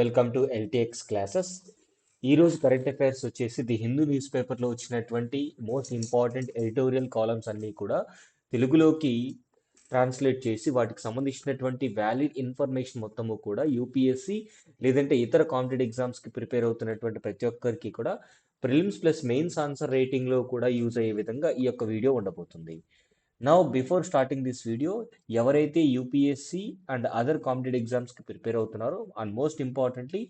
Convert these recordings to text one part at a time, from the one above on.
Welcome to LTX classes. ఈరోజు current affairs వచ్చేసి the Hindu news పేపర్లో వచ్చినటువంటి మోస్ట్ ఇంపార్టెంట్ ఎడిటోరియల్ కాలమ్స్ అన్నీ కూడా తెలుగులోకి ట్రాన్స్లేట్ చేసి వాటికి సంబంధించినటువంటి వ్యాలిడ్ ఇన్ఫర్మేషన్ మొత్తము కూడా యూపీఎస్సి లేదంటే ఇతర కాంపిటేటివ్ ఎగ్జామ్స్కి ప్రిపేర్ అవుతున్నటువంటి ప్రతి ఒక్కరికి కూడా ప్రిలిమ్స్ ప్లస్ మెయిన్స్ ఆన్సర్ రేటింగ్లో కూడా యూజ్ అయ్యే విధంగా ఈ యొక్క వీడియో ఉండబోతుంది. Now before starting this video, ఎవరైతే యూపీఎస్సి అండ్ అదర్ కాంపిటేటివ్ ఎగ్జామ్స్కి ప్రిపేర్ అవుతున్నారో and most importantly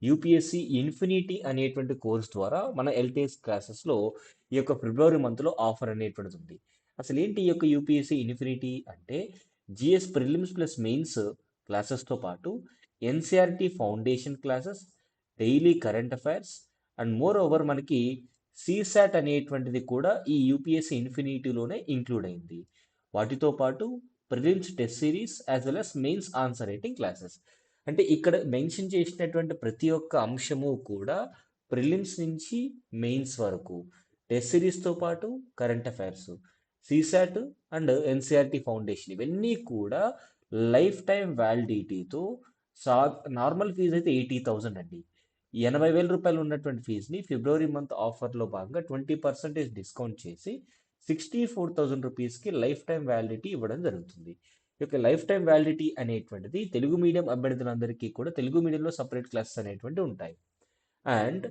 UPSC infinity అనేటువంటి కోర్స్ ద్వారా మన ఎల్టీఎస్ క్లాసెస్లో ఈ యొక్క ఫిబ్రవరి మంత్లో ఆఫర్ అనేటువంటిది ఉంది. అసలు ఏంటి ఈ యొక్క యూపీఎస్సి ఇన్ఫినిటీ అంటే జిఎస్ ప్రిలిమ్స్ ప్లస్ మెయిన్స్ క్లాసెస్తో పాటు NCERT foundation classes, daily current affairs and more over మనకి సిసాట్ అనేటువంటిది కూడా ఈ యూపీఎస్సి ఇన్ఫినిటీలోనే ఇంక్లూడ్ అయింది. వాటితో పాటు prelims test series as well as mains answer writing classes. అంటే ఇక్కడ మెన్షన్ చేసినటువంటి ప్రతి ఒక్క అంశము కూడా ప్రిలిమ్స్ నుంచి మెయిన్స్ వరకు, టెస్ట్ సిరీస్తో పాటు current affairs, CSAT and NCERT foundation ఇవన్నీ కూడా లైఫ్ టైం వ్యాలిడిటీతో సా నార్మల్ ఫీజు అయితే 80,000 అండి. 80,000 రూపాయలు ఉన్నటువంటి ఫీజుని ఫిబ్రవరి మంత్ ఆఫర్లో భాగంగా 20% డిస్కౌంట్ చేసి 64,000 రూపీస్కి లైఫ్ టైం వ్యాలిడిటీ ఇవ్వడం జరుగుతుంది. ఈ యొక్క లైఫ్ టైం వ్యాలిడిటీ అనేటువంటిది తెలుగు మీడియం అభ్యర్థులందరికీ కూడా తెలుగు మీడియంలో సపరేట్ క్లాసెస్ అనేటువంటివి ఉంటాయి. అండ్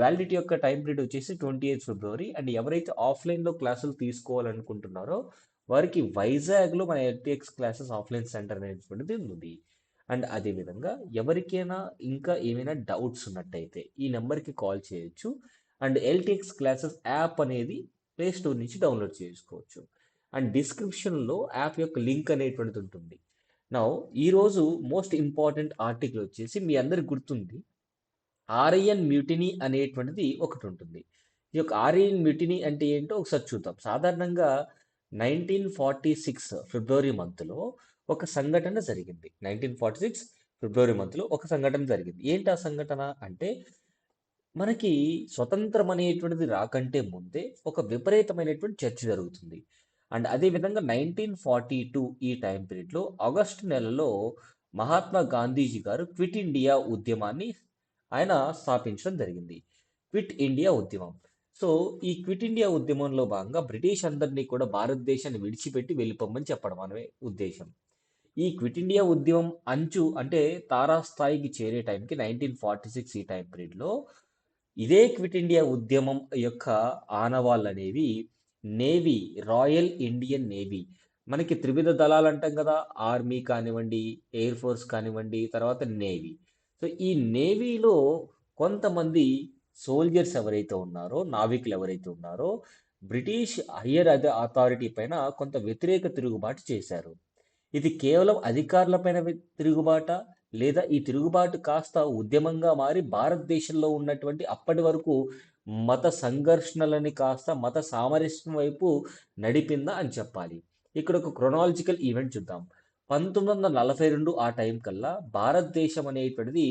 వ్యాలిడిటీ యొక్క టైం పీరియడ్ వచ్చేసి 28 ఫిబ్రవరి. అండ్ ఎవరైతే ఆఫ్లైన్లో క్లాసులు తీసుకోవాలనుకుంటున్నారో వారికి వైజాగ్లో మన ఎల్టీఎక్స్ క్లాసెస్ ఆఫ్లైన్ సెంటర్ అనేటువంటిది ఉంది. అండ్ అదేవిధంగా ఎవరికైనా ఇంకా ఏమైనా డౌట్స్ ఉన్నట్టయితే ఈ నెంబర్కి కాల్ చేయొచ్చు. అండ్ ఎల్టీఎక్స్ క్లాసెస్ యాప్ అనేది ప్లే స్టోర్ నుంచి డౌన్లోడ్ చేసుకోవచ్చు. అండ్ డిస్క్రిప్షన్లో యాప్ యొక్క లింక్ అనేటువంటిది ఉంటుంది. నా ఈరోజు మోస్ట్ ఇంపార్టెంట్ ఆర్టికల్ వచ్చేసి మీ అందరికి గుర్తుంది, ఆర్ఐఎన్ మ్యూటినీ అనేటువంటిది ఒకటి ఉంటుంది. ఈ యొక్క ఆర్ఐఎన్ మ్యూటినీ అంటే ఏంటో ఒకసారి చూద్దాం. సాధారణంగా 1946 ఫిబ్రవరి మంత్లో ఒక సంఘటన జరిగింది. 1946 ఫిబ్రవరి మంత్లో ఒక సంఘటన జరిగింది. ఏంటి ఆ సంఘటన అంటే మనకి స్వతంత్రం అనేటువంటిది రాకంటే ముందే ఒక విపరీతమైనటువంటి చర్చ జరుగుతుంది. అండ్ అదేవిధంగా 1942 ఈ టైం పీరియడ్లో ఆగస్టు నెలలో మహాత్మా గాంధీజీ గారు క్విట్ ఇండియా ఉద్యమాన్ని ఆయన స్థాపించడం జరిగింది. క్విట్ ఇండియా ఉద్యమం. సో ఈ క్విట్ ఇండియా ఉద్యమంలో భాగంగా బ్రిటిష్ అందరినీ కూడా భారతదేశాన్ని విడిచిపెట్టి వెళ్ళిపోమని చెప్పడం అనే ఉద్దేశం. ఈ క్విట్ ఇండియా ఉద్యమం అంచు అంటే తారాస్థాయికి చేరే టైంకి 1946 ఈ టైం పీరియడ్లో ఇదే క్విట్ ఇండియా ఉద్యమం యొక్క ఆనవాళ్ళు అనేవి నేవీ, రాయల్ ఇండియన్ నేవీ, మనకి త్రివిధ దళాలు అంటాం కదా, ఆర్మీ కానివ్వండి, ఎయిర్ ఫోర్స్ కానివ్వండి, తర్వాత నేవీ. సో ఈ నేవీలో కొంతమంది సోల్జర్స్ ఎవరైతే ఉన్నారో, నావికులు ఎవరైతే ఉన్నారో బ్రిటిష్ హయ్యర్ అథారిటీ పైన కొంత వ్యతిరేక తిరుగుబాటు చేశారు. ఇది కేవలం అధికారులపైన తిరుగుబాట, లేదా ఈ తిరుగుబాటు కాస్త ఉద్యమంగా మారి భారతదేశంలో ఉన్నటువంటి అప్పటి వరకు మత సంఘర్షణలని కాస్త మత సామరస్యం వైపు నడిపిందా అని చెప్పాలి. ఇక్కడ ఒక క్రొనాలజికల్ ఈవెంట్ చూద్దాం. 1942 ఆ టైం కల్లా భారతదేశం అనేటువంటిది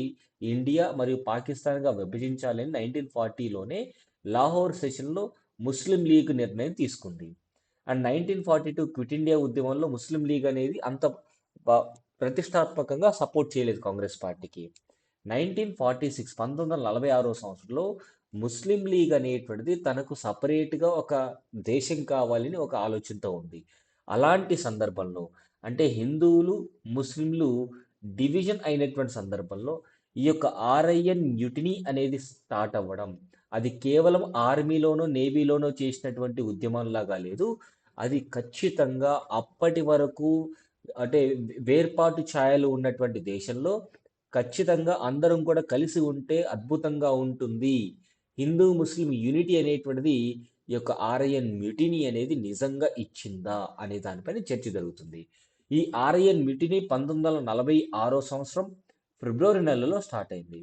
ఇండియా మరియు పాకిస్తాన్గా విభజించాలని 1940లోనే లాహోర్ సెషన్లో ముస్లిం లీగ్ నిర్ణయం తీసుకుంది. అండ్ 1942 క్విట్ ఇండియా ఉద్యమంలో ముస్లిం లీగ్ అనేది అంత ప్రతిష్టాత్మకంగా సపోర్ట్ చేయలేదు కాంగ్రెస్ పార్టీకి. 1946 1946 సంవత్సరంలో ముస్లిం లీగ్ అనేటువంటిది తనకు సపరేట్గా ఒక దేశం కావాలని ఒక ఆలోచనతో ఉంది. అలాంటి సందర్భంలో అంటే హిందువులు ముస్లింలు డివిజన్ అయినటువంటి సందర్భంలో ఈ యొక్క ఆర్ఐఎన్ మ్యూటినీ అనేది స్టార్ట్ అవ్వడం, అది కేవలం ఆర్మీలోనో నేవీలోనో చేసినటువంటి ఉద్యమంలాగా లేదు. అది ఖచ్చితంగా అప్పటి వరకు అంటే వేర్పాటు ఛాయలు ఉన్నటువంటి దేశంలో ఖచ్చితంగా అందరం కూడా కలిసి ఉంటే అద్భుతంగా ఉంటుంది, హిందూ ముస్లిం యూనిటీ అనేటువంటిది ఈ యొక్క ఆర్ఐఎన్ మ్యూటినీ అనేది నిజంగా ఇచ్చిందా అనే దానిపైన చర్చ జరుగుతుంది. ఈ ఆర్ఐఎన్ మ్యూటినీ 1946 సంవత్సరం ఫిబ్రవరి నెలలో స్టార్ట్ అయింది,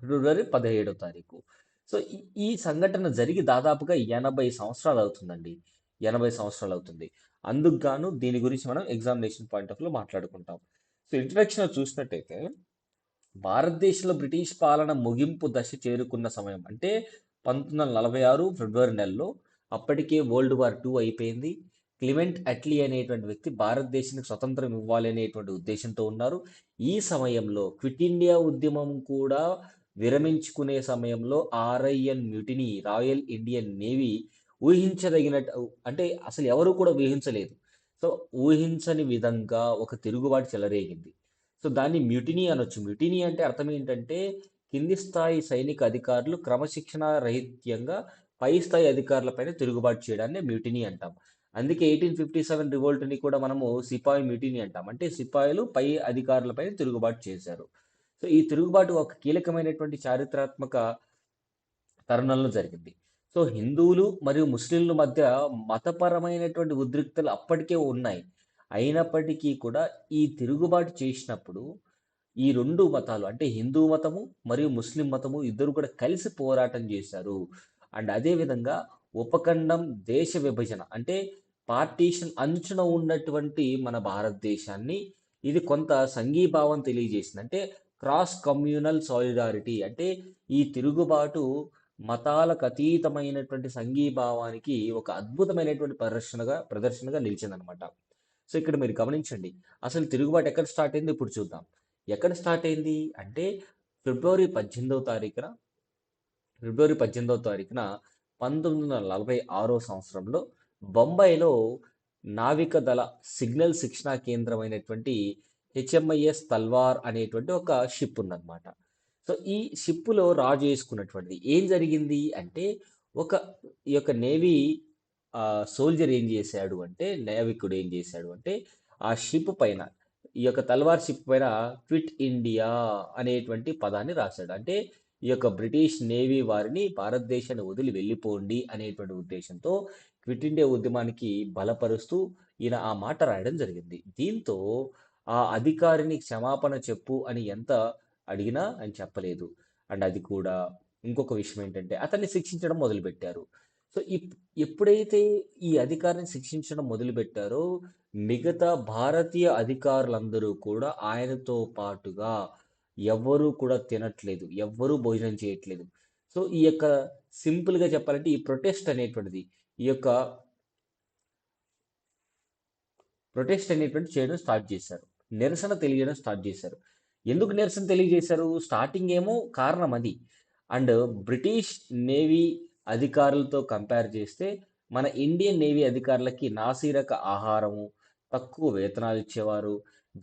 ఫిబ్రవరి 17వ తారీఖు. సో ఈ సంఘటన జరిగి దాదాపుగా 80 సంవత్సరాలు అవుతుందండి. 80 సంవత్సరాలు అవుతుంది. అందుకు గాను దీని గురించి మనం ఎగ్జామినేషన్ పాయింట్ ఆఫ్ లో మాట్లాడుకుంటాం. సో ఇంట్రడక్షన్ చూసినట్టయితే భారతదేశంలో బ్రిటిష్ పాలన ముగింపు దశ చేరుకున్న సమయం అంటే 1946 ఫిబ్రవరి నెలలో. అప్పటికే వరల్డ్ వార్ II అయిపోయింది. క్లిమెంట్ అట్లీ అనేటువంటి వ్యక్తి భారతదేశానికి స్వతంత్రం ఇవ్వాలి అనేటువంటి ఉద్దేశంతో ఉన్నారు. ఈ సమయంలో క్విట్ ఇండియా ఉద్యమం కూడా విరమించుకునే సమయంలో RIN mutiny, royal Indian navy ఊహించదగినట్టు అంటే అసలు ఎవరు కూడా ఊహించలేదు. సో, ఊహించని విధంగా ఒక తిరుగుబాటు చెలరేగింది. సో, దాన్ని మ్యూటినీ అనొచ్చు. మ్యూటినీ అంటే అర్థం ఏంటంటే కింది స్థాయి సైనిక అధికారులు క్రమశిక్షణా రహిత్యంగా పై స్థాయి అధికారులపైన తిరుగుబాటు చేయడాన్ని మ్యూటినీ అంటాం. అందుకే 1857 రివోల్ట్‌ని కూడా మనము సిపాయి మ్యూటినీ అంటాం. అంటే సిపాయిలు పై అధికారులపైన తిరుగుబాటు చేశారు. సో, ఈ తిరుగుబాటు ఒక కీలకమైనటువంటి చారిత్రాత్మక తరుణంలో జరిగింది. సో, హిందువులు మరియు ముస్లింల మధ్య మతపరమైనటువంటి ఉద్రిక్తలు అప్పటికే ఉన్నాయి. అయినప్పటికీ కూడా ఈ తిరుగుబాటు చేసినప్పుడు ఈ 2 మతాలు అంటే హిందూ మతము మరియు ముస్లిం మతము ఇద్దరు కూడా కలిసి పోరాటం చేశారు. అండ్ అదే విధంగా ఉపఖండం దేశ విభజన అంటే పార్టీషన్ అంచున ఉన్నటువంటి మన భారతదేశాన్ని ఇది కొంత సంఘీభావం తెలియజేసింది. అంటే క్రాస్ కమ్యూనల్ సాలిడారిటీ అంటే ఈ తిరుగుబాటు మతాలకు అతీతమైనటువంటి సంఘీభావానికి ఒక అద్భుతమైనటువంటి ప్రదర్శనగా నిలిచిందనమాట. సో, ఇక్కడ మీరు గమనించండి. అసలు తిరుగుబాటు ఎక్కడ స్టార్ట్ అయిందో ఇప్పుడు చూద్దాం. ఎక్కడ స్టార్ట్ అయింది అంటే ఫిబ్రవరి 18వ తారీఖున ఫిబ్రవరి 18వ తారీఖున 1946 సంవత్సరంలో బొంబాయిలో నావిక దళ సిగ్నల్ శిక్షణా కేంద్రమైనటువంటి హెచ్ఎంఐఎస్ తల్వార్ అనేటువంటి ఒక షిప్ ఉందన్నమాట. సో, ఈ షిప్‌లో రాజు చేసుకున్నటువంటిది. ఏం జరిగింది అంటే ఒక ఈ యొక్క నేవీ సోల్జర్ ఏం చేశాడు అంటే నావికుడు ఏం చేశాడు అంటే ఆ షిప్ పైన ఈ యొక్క తల్వార్ షిప్ పైన క్విట్ ఇండియా అనేటువంటి పదాన్ని రాశాడు. అంటే ఈ యొక్క బ్రిటిష్ నేవీ వారిని భారతదేశాన్ని వదిలి వెళ్ళిపోండి అనేటువంటి ఉద్దేశంతో క్విట్ ఇండియా ఉద్యమానికి బలపరుస్తూ ఈయన ఆ మాట రాయడం జరిగింది. దీంతో ఆ అధికారిని క్షమాపణ చెప్పు అని ఎంత అడిగినా ఆయన చెప్పలేదు. అండ్ అది కూడా ఇంకొక విషయం ఏంటంటే అతన్ని శిక్షించడం మొదలుపెట్టారు. సో, ఎప్పుడైతే ఈ అధికారిని శిక్షించడం మొదలుపెట్టారో మిగతా భారతీయ అధికారులందరూ కూడా ఆయనతో పాటుగా ఎవ్వరూ కూడా తినట్లేదు. ఎవ్వరూ భోజనం చేయట్లేదు. సో, ఈ యొక్క సింపుల్‌గా చెప్పాలంటే ఈ ప్రొటెస్ట్ అనేటువంటిది ఈ యొక్క ప్రొటెస్ట్ అనేటువంటిది చేయడం స్టార్ట్ చేశారు. నిరసన తెలియజేయడం స్టార్ట్ చేశారు. ఎందుకు నిరసన తెలియజేశారు? స్టార్టింగ్ ఏమో కారణం అది. అండ్ బ్రిటిష్ నేవీ అధికారులతో కంపేర్ చేస్తే మన ఇండియన్ నేవీ అధికారులకి నాసిరక ఆహారము, తక్కువ వేతనాలు ఇచ్చేవారు,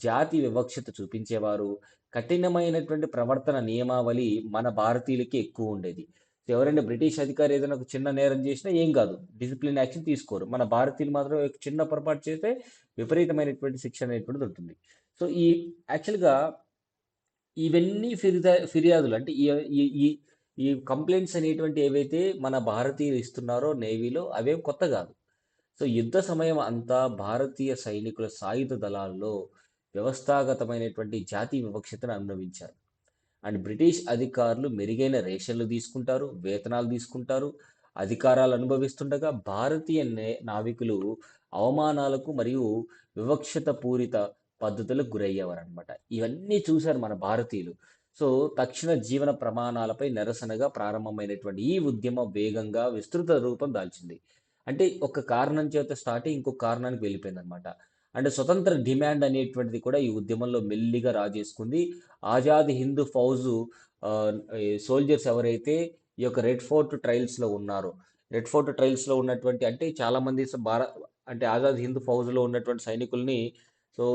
జాతి వివక్షత చూపించేవారు, కఠినమైనటువంటి ప్రవర్తన నియమావళి మన భారతీయులకి ఎక్కువ ఉండేది. సో, ఎవరైనా బ్రిటిష్ అధికారి ఏదైనా ఒక చిన్న నేరం చేసినా ఏం కాదు. డిసిప్లిన్ యాక్షన్ తీసుకోరు. మన భారతీయులు మాత్రం ఒక చిన్న పొరపాటు చేస్తే విపరీతమైనటువంటి శిక్ష అనేటువంటిది ఉంటుంది. సో, ఈ యాక్చువల్‌గా ఇవన్నీ ఫిర్యాదులు అంటే ఈ ఈ ఈ ఈ కంప్లెయింట్స్ అనేటువంటి ఏవైతే మన భారతీయులు ఇస్తున్నారో నేవీలో అవేం కొత్త కాదు. సో, యుద్ధ సమయం అంతా భారతీయ సైనికుల సాయుధ దళాల్లో వ్యవస్థాగతమైనటువంటి జాతి వివక్షతను అనుభవించారు. అండ్ బ్రిటిష్ అధికారులు మెరుగైన రేషన్లు తీసుకుంటారు, వేతనాలు తీసుకుంటారు, అధికారాలు అనుభవిస్తుండగా భారతీయ నావికులు అవమానాలకు మరియు వివక్షత పూరిత పద్ధతులకు గురయ్యేవారనమాట. ఇవన్నీ చూశారు మన భారతీయులు. సో, తక్షణ జీవన ప్రమాణాలపై నిరసనగా ప్రారంభమైనటువంటి ఈ ఉద్యమం వేగంగా విస్తృత రూపం దాల్చింది. అంటే ఒక కారణం చేత స్టార్ట్ అయ్యి ఇంకొక కారణానికి వెళ్ళిపోయిందనమాట. అంటే స్వతంత్ర డిమాండ్ అనేటువంటిది కూడా ఈ ఉద్యమంలో మెల్లిగా రాజేసుకుంది. ఆజాద్ హింద్ ఫౌజు ఈ సోల్జర్స్ ఎవరైతే ఈ యొక్క రెడ్ ఫోర్ట్ ట్రయల్స్‌లో ఉన్నారో, రెడ్ ఫోర్ట్ ట్రయల్స్‌లో ఉన్నటువంటి అంటే చాలామంది అంటే ఆజాద్ హింద్ ఫౌజ్‌లో ఉన్నటువంటి సైనికుల్ని సో,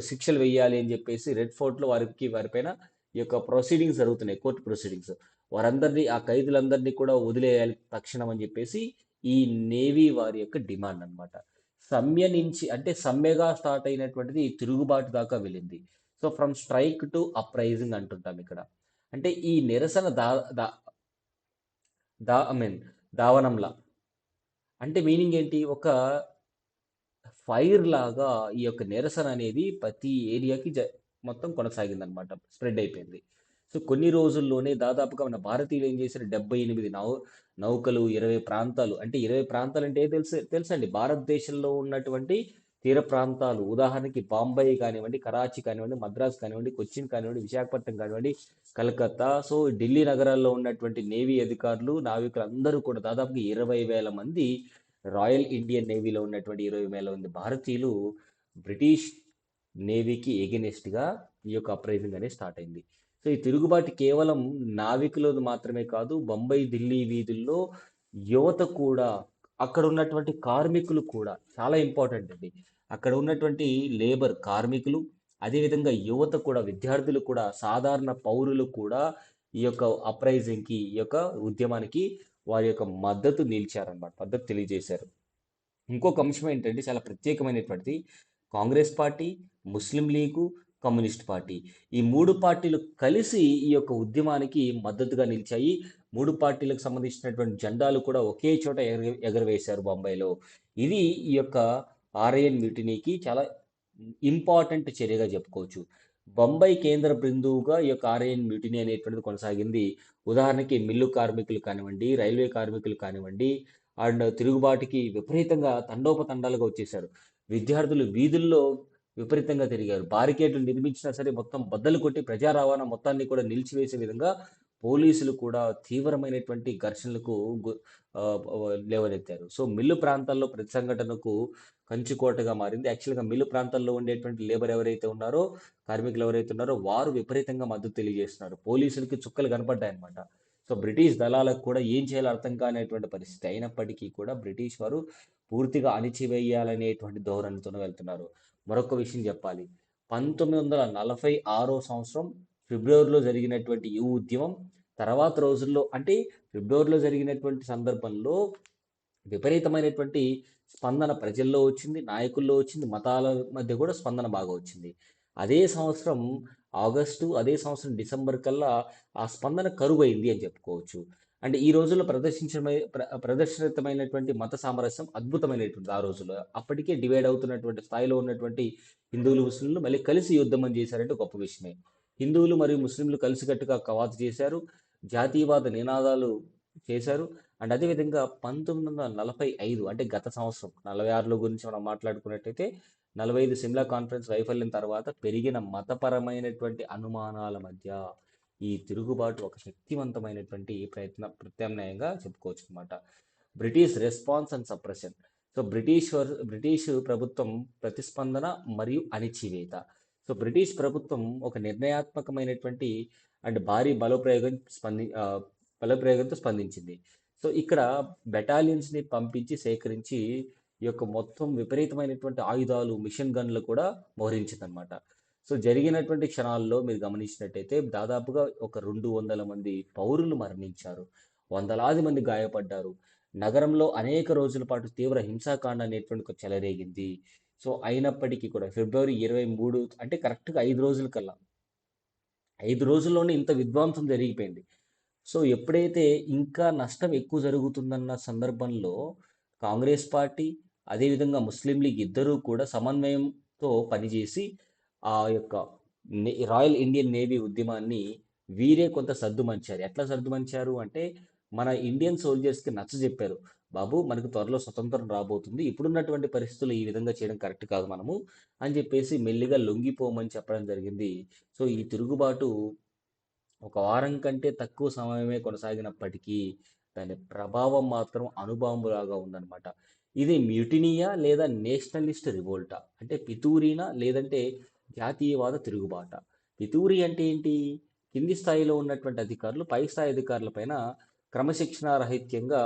శిక్షలు వేయాలి అని చెప్పేసి రెడ్ ఫోర్ట్‌లో వారిపైన ఈ యొక్క ప్రొసీడింగ్స్ జరుగుతున్నాయి. Court proceedings. వారందరినీ ఆ ఖైదీలందరినీ కూడా వదిలేయాలి తక్షణం అని చెప్పేసి ఈ నేవీ వారి యొక్క డిమాండ్ అన్నమాట. సమ్మె నుంచి అంటే సమ్మెగా స్టార్ట్ అయినటువంటిది తిరుగుబాటు దాకా వెళ్ళింది. So, from strike to uprising అంటుంటాం ఇక్కడ. అంటే ఈ నిరసన దా దా దా ఐ మీన్ దావనంలా. అంటే మీనింగ్ ఏంటి? ఒక ఫైర్ లాగా ఈ యొక్క నిరసన అనేది ప్రతి ఏరియాకి మొత్తం కొనసాగిందనమాట. స్ప్రెడ్ అయిపోయింది. సో, కొన్ని రోజుల్లోనే దాదాపుగా మన భారతీయులు ఏం చేశారు 78 నౌకలు, 20 ప్రాంతాలు అంటే 20 ప్రాంతాలంటే తెలుసండి. భారతదేశంలో ఉన్నటువంటి తీర ప్రాంతాలు ఉదాహరణకి బాంబే కానివ్వండి, కరాచీ కానివ్వండి, మద్రాస్ కానివ్వండి, కొచ్చిన్ కానివ్వండి, విశాఖపట్నం కానివ్వండి, కలకత్తా, సో ఢిల్లీ నగరాల్లో ఉన్నటువంటి నేవీ అధికారులు, నావికులు అందరూ కూడా దాదాపుగా 20,000 మంది రాయల్ ఇండియన్ నేవీలో ఉన్నటువంటి 20,000 మంది భారతీయులు బ్రిటిష్ నేవీకి ఎగెనిస్ట్గా ఈ యొక్క అప్రైజింగ్ అనేది స్టార్ట్ అయింది. సో ఈ తిరుగుబాటు కేవలం నావికులు మాత్రమే కాదు, బొంబాయి ఢిల్లీ వీధుల్లో యువత కూడా, అక్కడ ఉన్నటువంటి కార్మికులు కూడా చాలా ఇంపార్టెంట్ అండి. అక్కడ ఉన్నటువంటి లేబర్ కార్మికులు, అదేవిధంగా యువత కూడా, విద్యార్థులు కూడా, సాధారణ పౌరులు కూడా ఈ యొక్క అప్రైజింగ్కి, ఈ యొక్క ఉద్యమానికి వారి యొక్క మద్దతు నిలిచారన్నమాట, మద్దతు తెలియజేశారు. ఇంకొక అంశం ఏంటంటే చాలా ప్రత్యేకమైనటువంటిది, కాంగ్రెస్ పార్టీ, ముస్లిం లీగు, కమ్యూనిస్ట్ పార్టీ, ఈ మూడు పార్టీలు కలిసి ఈ యొక్క ఉద్యమానికి మద్దతుగా నిలిచాయి. మూడు పార్టీలకు సంబంధించినటువంటి జెండాలు కూడా ఒకే చోట ఎగరవేశారు బొంబాయిలో. ఇది ఈ యొక్క ఆర్ఐఎన్ మ్యూటినీకి చాలా ఇంపార్టెంట్ చర్యగా చెప్పుకోవచ్చు. బొంబాయి కేంద్ర బిందువుగా ఈ యొక్క ఆర్ఐఎన్ మ్యూటినీ అనేటువంటిది కొనసాగింది. ఉదాహరణకి మిల్లు కార్మికులు కానివ్వండి, రైల్వే కార్మికులు కానివ్వండి, అండ్ తిరుగుబాటుకి విపరీతంగా తండోపతండాలుగా వచ్చేశారు. విద్యార్థులు వీధుల్లో విపరీతంగా తిరిగారు. బారికేడ్లు నిర్మించినా సరే మొత్తం బద్దలు కొట్టి ప్రజా రవాణా మొత్తాన్ని కూడా నిలిచివేసే విధంగా పోలీసులు కూడా తీవ్రమైనటువంటి ఘర్షణలకు ఆ, లేవనెత్తారు. సో మిల్లు ప్రాంతాల్లో ప్రతి సంఘటనకు కంచుకోటగా మారింది. యాక్చువల్గా మిల్లు ప్రాంతాల్లో ఉండేటువంటి లేబర్ ఎవరైతే ఉన్నారో, కార్మికులు ఎవరైతే ఉన్నారో వారు విపరీతంగా మద్దతు తెలియజేస్తున్నారు. పోలీసులకి చుక్కలు కనపడ్డాయన్నమాట. సో బ్రిటిష్ దళాలకు కూడా ఏం చేయాలో అర్థం కానిటువంటి పరిస్థితి అయినప్పటికీ కూడా బ్రిటిష్ వారు పూర్తిగా అణిచివేయాలనేటువంటి ధోరణితోనే వెళ్తున్నారు. మరొక విషయం చెప్పాలి, 1946 సంవత్సరం ఫిబ్రవరిలో జరిగినటువంటి ఈ ఉద్యమం తర్వాత రోజుల్లో, అంటే ఫిబ్రవరిలో జరిగినటువంటి సందర్భంలో విపరీతమైనటువంటి స్పందన ప్రజల్లో వచ్చింది, నాయకుల్లో వచ్చింది, మతాల మధ్య కూడా స్పందన బాగా వచ్చింది. అదే సంవత్సరం ఆగస్టు, అదే సంవత్సరం డిసెంబర్ కల్లా ఆ స్పందన కరువైంది అని చెప్పుకోవచ్చు. అంటే ఈ రోజుల్లో ప్రదర్శితమైనటువంటి మత సామరస్యం అద్భుతమైనటువంటి ఆ రోజుల్లో. అప్పటికే డివైడ్ అవుతున్నటువంటి స్థాయిలో ఉన్నటువంటి హిందువులు, ముస్లింలు మళ్ళీ కలిసి యుద్ధం చేశారంటే గొప్ప విషయమే. హిందువులు మరియు ముస్లింలు కలిసికట్టుగా కవాతు చేశారు, జాతీయవాద నినాదాలు చేశారు. అండ్ అదేవిధంగా 1945, అంటే గత సంవత్సరం 46లో గురించి మనం మాట్లాడుకున్నట్టయితే, 45 సిమ్లా కాన్ఫరెన్స్ వైఫల్యం తర్వాత పెరిగిన మతపరమైనటువంటి అనుమానాల మధ్య ఈ తిరుగుబాటు ఒక శక్తివంతమైనటువంటి ప్రత్యామ్నాయంగా చెప్పుకోవచ్చు అనమాట. British response and suppression. So British ప్రభుత్వం ప్రతిస్పందన మరియు అణిచివేత. సో బ్రిటిష్ ప్రభుత్వం ఒక నిర్ణయాత్మకమైనటువంటి అండ్ భారీ బలప్రయోగంతో స్పందించింది. సో ఇక్కడ బెటాలియన్స్ని పంపించి సేకరించి ఈ యొక్క మొత్తం విపరీతమైనటువంటి ఆయుధాలు, మిషన్ గన్లు కూడా మోహరించిందనమాట. సో జరిగినటువంటి క్షణాల్లో మీరు గమనించినట్టయితే దాదాపుగా ఒక 200 మంది పౌరులు మరణించారు, వందలాది మంది గాయపడ్డారు. నగరంలో అనేక రోజుల పాటు తీవ్ర హింసాకాండ అనేటువంటి ఒక చెలరేగింది. సో అయినప్పటికీ కూడా ఫిబ్రవరి 23, అంటే కరెక్ట్గా 5 రోజుల కల్లా, 5 రోజుల్లోనే ఇంత విధ్వంసం జరిగిపోయింది. సో ఎప్పుడైతే ఇంకా నష్టం ఎక్కువ జరుగుతుందన్న సందర్భంలో కాంగ్రెస్ పార్టీ, అదేవిధంగా ముస్లిం లీగ్ ఇద్దరూ కూడా సమన్వయంతో పనిచేసి ఆ యొక్క రాయల్ ఇండియన్ నేవీ ఉద్యమాన్ని వీరే కొంత సర్దుమనిచారు. ఎట్లా సర్దుమనిచారు అంటే, మన ఇండియన్ సోల్జర్స్కి నచ్చజెప్పారు, బాబు మనకు త్వరలో స్వతంత్రం రాబోతుంది, ఇప్పుడున్నటువంటి పరిస్థితులు ఈ విధంగా చేయడం కరెక్ట్ కాదు మనము అని చెప్పేసి మెల్లిగా లొంగిపోమని చెప్పడం జరిగింది. సో ఈ తిరుగుబాటు ఒక వారం కంటే తక్కువ సమయమే కొనసాగినప్పటికీ దాని ప్రభావం మాత్రం అణుబాంబులాగా ఉందన్నమాట. ఇది మ్యూటినియా లేదా నేషనలిస్ట్ రివోల్టా, అంటే పితూరీనా లేదంటే జాతీయవాద తిరుగుబాట. పితూరి అంటే ఏంటి? కింది స్థాయిలో ఉన్నటువంటి అధికారులు పై స్థాయి అధికారులపైన క్రమశిక్షణారహిత్యంగా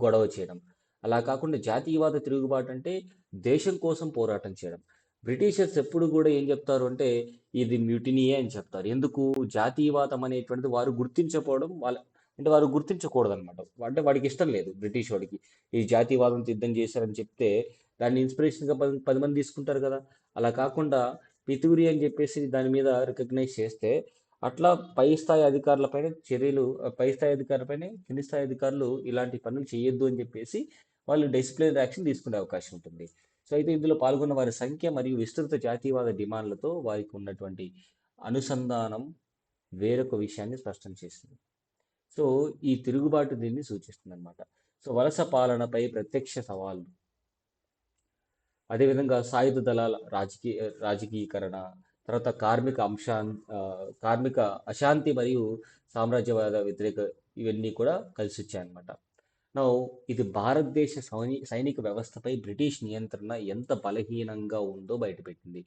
గొడవ చేయడం. అలా కాకుండా జాతీయవాద తిరుగుబాటు అంటే దేశం కోసం పోరాటం చేయడం. బ్రిటిషర్స్ ఎప్పుడు కూడా ఏం చెప్తారు అంటే ఇది మ్యూటినియే అని చెప్తారు. ఎందుకు? జాతీయవాదం అనేటువంటిది వారు గుర్తించకపోవడం, అంటే వారు గుర్తించకూడదు అనమాట. అంటే వాడికి ఇష్టం లేదు, బ్రిటిష్ వాడికి ఈ జాతీయవాదంతో యుద్ధం చేశారని చెప్తే దాన్ని ఇన్స్పిరేషన్గా 10 మంది తీసుకుంటారు కదా. అలా కాకుండా పితూరి అని చెప్పేసి దాని మీద రికగ్నైజ్ చేస్తే అట్లా పై స్థాయి అధికారులపైన కింది స్థాయి అధికారులు ఇలాంటి పనులు చేయొద్దు అని చెప్పేసి వాళ్ళు డిసిప్లినరీ యాక్షన్ తీసుకునే అవకాశం ఉంటుంది. సో అయితే ఇందులో పాల్గొన్న వారి సంఖ్య మరియు విస్తృత జాతీయవాద డిమాండ్లతో వారికి ఉన్నటువంటి అనుసంధానం వేరొక విషయాన్ని స్పష్టం చేసింది. సో ఈ తిరుగుబాటు దీన్ని సూచిస్తుంది అనమాట. సో వలస పాలనపై ప్రత్యక్ష సవాళ్ళు, అదేవిధంగా సాయుధ దళాల రాజకీయకరణ, తర్వాత కార్మిక అశాంతి మరియు సామ్రాజ్యవాద వ్యతిరేక, ఇవన్నీ కూడా కలిసి వచ్చాయన్నమాట. నౌ ఇది భారతదేశ సైనిక వ్యవస్థపై బ్రిటిష్ నియంత్రణ ఎంత బలహీనంగా ఉందో బయటపెట్టింది.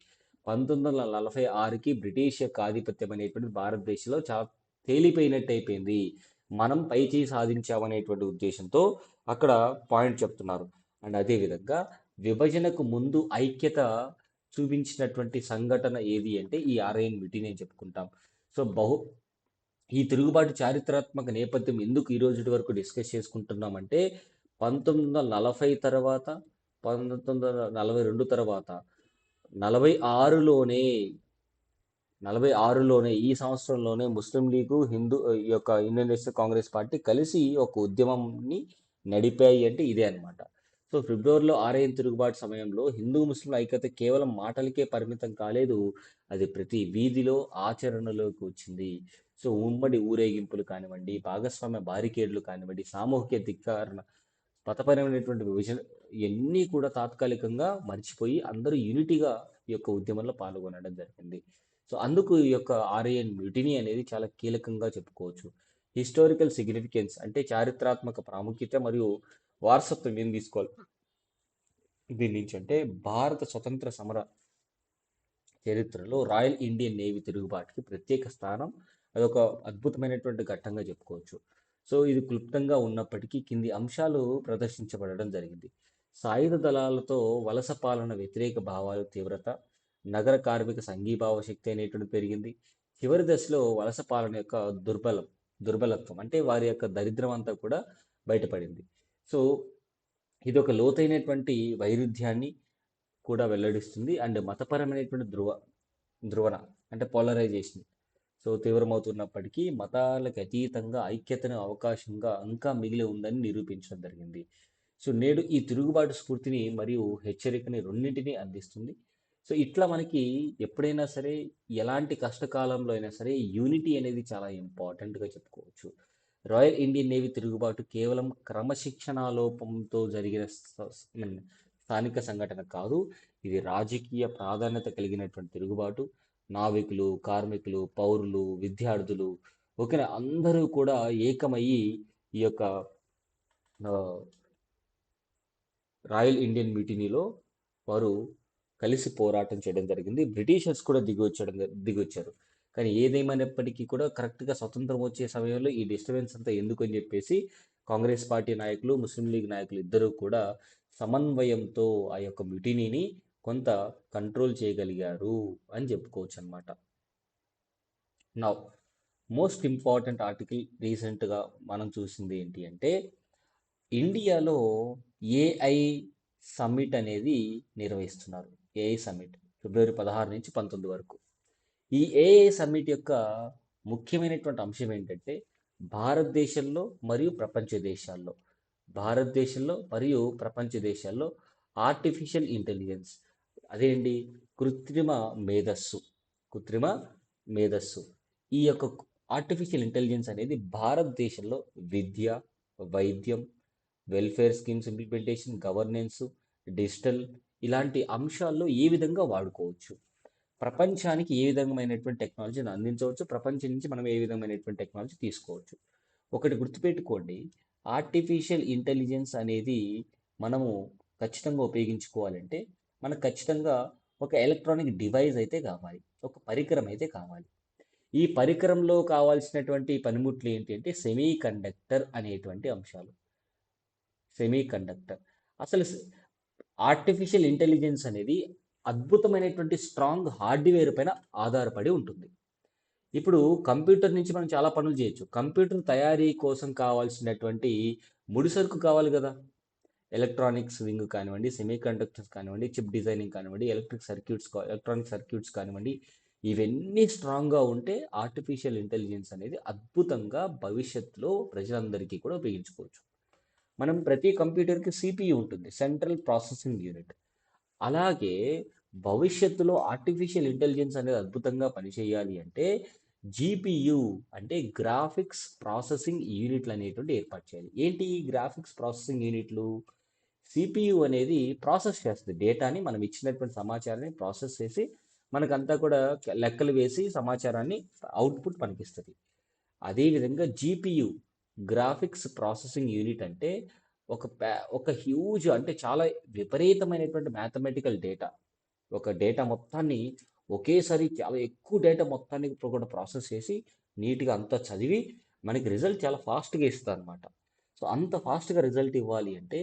1946కి బ్రిటిష్ యొక్క ఆధిపత్యం అనేటువంటిది భారతదేశంలో చాలా తేలిపోయినట్టు అయిపోయింది. మనం పైచేయి సాధించామనేటువంటి ఉద్దేశంతో అక్కడ పాయింట్ చెప్తున్నారు. అండ్ అదేవిధంగా విభజనకు ముందు ఐక్యత చూపించినటువంటి సంఘటన ఏది అంటే ఈ ఆర్ఐఎన్ మిటీని అని చెప్పుకుంటాం. సో ఈ తిరుగుబాటు చారిత్రాత్మక నేపథ్యం ఎందుకు ఈ రోజు వరకు డిస్కస్ చేసుకుంటున్నామంటే 1940 తర్వాత 1942 తర్వాత 46లోనే 46లోనే ఈ సంవత్సరంలోనే ముస్లిం లీగు ఈ యొక్క ఇండియన్ నేషనల్ కాంగ్రెస్ పార్టీ కలిసి ఒక ఉద్యమంని నడిపాయి అంటే ఇదే అన్నమాట. సో ఫిబ్రవరిలో ఆర్ఐఎన్ తిరుగుబాటు సమయంలో హిందూ ముస్లిం ఐక్యత కేవలం మాటలకే పరిమితం కాలేదు, అది ప్రతి వీధిలో ఆచరణలోకి వచ్చింది. సో ఉమ్మడి ఊరేగింపులు కానివ్వండి, భాగస్వామ్య బారికేడ్లు కానివ్వండి, సామూహిక ధిక్కారణ, మతపరమైనటువంటి విభజన, ఇవన్నీ కూడా తాత్కాలికంగా మర్చిపోయి అందరూ యూనిటీగా ఈ యొక్క ఉద్యమంలో పాల్గొనడం జరిగింది. సో అందుకు ఈ యొక్క ఆర్ఐఎన్ మ్యూటినీ అనేది చాలా కీలకంగా చెప్పుకోవచ్చు. హిస్టారికల్ సిగ్నిఫికెన్స్ అంటే చారిత్రాత్మక ప్రాముఖ్యత మరియు వారసత్వం ఏం తీసుకోవాలి దీని నుంచి అంటే భారత స్వతంత్ర సమర చరిత్రలో రాయల్ ఇండియన్ నేవీ తిరుగుబాటుకి ప్రత్యేక స్థానం, అదొక అద్భుతమైనటువంటి ఘట్టంగా చెప్పుకోవచ్చు. సో ఇది క్లుప్తంగా ఉన్నప్పటికీ కింది అంశాలు ప్రదర్శించబడడం జరిగింది. సాయుధ దళాలతో వలస పాలన వ్యతిరేక భావాలు తీవ్రత, నగర కార్మిక సంఘీభావ శక్తి అనేటువంటి పెరిగింది. చివరి దశలో వలస పాలన యొక్క దుర్బలత్వం అంటే వారి యొక్క దరిద్రం అంతా కూడా బయటపడింది. సో ఇది ఒక లోతైనటువంటి వైరుధ్యాన్ని కూడా వెల్లడిస్తుంది. అండ్ మతపరమైనటువంటి ధ్రువణ అంటే పోలరైజేషన్ సో తీవ్రమవుతున్నప్పటికీ మతాలకు అతీతంగా ఐక్యతను అవకాశంగా ఇంకా మిగిలి ఉందని నిరూపించడం జరిగింది. సో నేడు ఈ తిరుగుబాటు స్ఫూర్తిని మరియు హెచ్చరికని రెండింటినీ అందిస్తుంది. సో ఇట్లా మనకి ఎప్పుడైనా సరే ఎలాంటి కష్టకాలంలో అయినా సరే యూనిటీ అనేది చాలా ఇంపార్టెంట్గా చెప్పుకోవచ్చు. రాయల్ ఇండియన్ నేవీ తిరుగుబాటు కేవలం క్రమశిక్షణాలోపంతో జరిగిన స్థానిక సంఘటన కాదు, ఇది రాజకీయ ప్రాధాన్యత కలిగినటువంటి తిరుగుబాటు. నావికులు, కార్మికులు, పౌరులు, విద్యార్థులు ఓకేనా అందరూ కూడా ఏకమయ్యి ఈ యొక్క ఆ, రాయల్ ఇండియన్ మ్యూటినీలో వారు కలిసి పోరాటం చేయడం జరిగింది. బ్రిటిషర్స్ కూడా దిగొచ్చారు. కానీ ఏదేమైనప్పటికీ కూడా కరెక్ట్గా స్వతంత్రం వచ్చే సమయంలో ఈ డిస్టర్బెన్స్ అంతా ఎందుకు అని చెప్పేసి కాంగ్రెస్ పార్టీ నాయకులు, ముస్లిం లీగ్ నాయకులు ఇద్దరూ కూడా సమన్వయంతో ఆ యొక్క మ్యూటినీని కొంత కంట్రోల్ చేయగలిగారు అని చెప్పుకోవచ్చు అనమాట. నా మోస్ట్ ఇంపార్టెంట్ ఆర్టికల్ రీసెంట్గా మనం చూసింది ఏంటి అంటే ఇండియాలో ఏఐ సమ్మిట్ అనేది నిర్వహిస్తున్నారు. ఏఐ సమ్మిట్ ఫిబ్రవరి 16 నుంచి 19 వరకు. ఈ ఏఐ సమ్మిట్ యొక్క ముఖ్యమైనటువంటి అంశం ఏంటంటే భారతదేశంలో మరియు ప్రపంచ దేశాల్లో భారతదేశంలో మరియు ప్రపంచ దేశాల్లో ఆర్టిఫిషియల్ ఇంటెలిజెన్స్ అదేంటి కృత్రిమ మేధస్సు కృత్రిమ మేధస్సు ఈ యొక్క ఆర్టిఫిషియల్ ఇంటెలిజెన్స్ అనేది భారతదేశంలో విద్య, వైద్యం, welfare schemes implementation, governance, digital ఇలాంటి అంశాల్లో ఏ విధంగా వాడుకోవచ్చు, ప్రపంచానికి ఏ విధమైనటువంటి టెక్నాలజీని అందించవచ్చు, ప్రపంచం నుంచి మనం ఏ విధమైనటువంటి టెక్నాలజీ తీసుకోవచ్చు. ఒకటి గుర్తుపెట్టుకోండి, ఆర్టిఫిషియల్ ఇంటెలిజెన్స్ అనేది మనము ఖచ్చితంగా ఉపయోగించుకోవాలంటే మనకు ఖచ్చితంగా ఒక ఎలక్ట్రానిక్ డివైస్ అయితే కావాలి, ఒక పరికరం అయితే కావాలి. ఈ పరికరంలో కావాల్సినటువంటి పనిముట్లు ఏంటి అంటే సెమీ కండక్టర్ అనేటువంటి అంశాలు. సెమీ కండక్టర్ అసలు ఆర్టిఫిషియల్ ఇంటెలిజెన్స్ అనేది అద్భుతమైనటువంటి స్ట్రాంగ్ హార్డ్వేర్ పైన ఆధారపడి ఉంటుంది. ఇప్పుడు కంప్యూటర్ నుంచి మనం చాలా పనులు చేయొచ్చు. కంప్యూటర్ తయారీ కోసం కావాల్సినటువంటి ముడిసరుకు కావాలి కదా, ఎలక్ట్రానిక్స్ వింగ్ కానివ్వండి, సెమీ కండక్టర్స్ కానివ్వండి, చిప్ డిజైనింగ్ కానివ్వండి, ఎలక్ట్రానిక్ సర్క్యూట్స్ కానివ్వండి, ఇవన్నీ స్ట్రాంగ్గా ఉంటే ఆర్టిఫిషియల్ ఇంటెలిజెన్స్ అనేది అద్భుతంగా భవిష్యత్తులో ప్రజలందరికీ కూడా ఉపయోగించుకోవచ్చు. మనం ప్రతి కంప్యూటర్కి సిపియు ఉంటుంది, సెంట్రల్ ప్రాసెసింగ్ యూనిట్. అలాగే భవిష్యత్తులో ఆర్టిఫిషియల్ ఇంటెలిజెన్స్ అనేది అద్భుతంగా పనిచేయాలి అంటే జీపీయు అంటే గ్రాఫిక్స్ ప్రాసెసింగ్ యూనిట్లు అనేటువంటి ఏర్పాటు చేయాలి. ఏంటి ఈ గ్రాఫిక్స్ ప్రాసెసింగ్ యూనిట్లు? సిపియు అనేది ప్రాసెస్ చేస్తుంది డేటాని, మనం ఇచ్చినటువంటి సమాచారాన్ని ప్రాసెస్ చేసి మనకంతా కూడా లెక్కలు వేసి సమాచారాన్ని అవుట్పుట్ మనకిస్తుంది. అదేవిధంగా జీపీయు గ్రాఫిక్స్ ప్రాసెసింగ్ యూనిట్ అంటే ఒక హ్యూజ్ అంటే చాలా విపరీతమైనటువంటి మ్యాథమెటికల్ డేటా, ఒక డేటా మొత్తాన్ని ఒకేసారి చాలా ఎక్కువ డేటా మొత్తాన్ని కూడా ప్రాసెస్ చేసి నీట్గా అంతా చదివి మనకి రిజల్ట్ చాలా ఫాస్ట్గా ఇస్తుంది అనమాట. సో అంత ఫాస్ట్గా రిజల్ట్ ఇవ్వాలి అంటే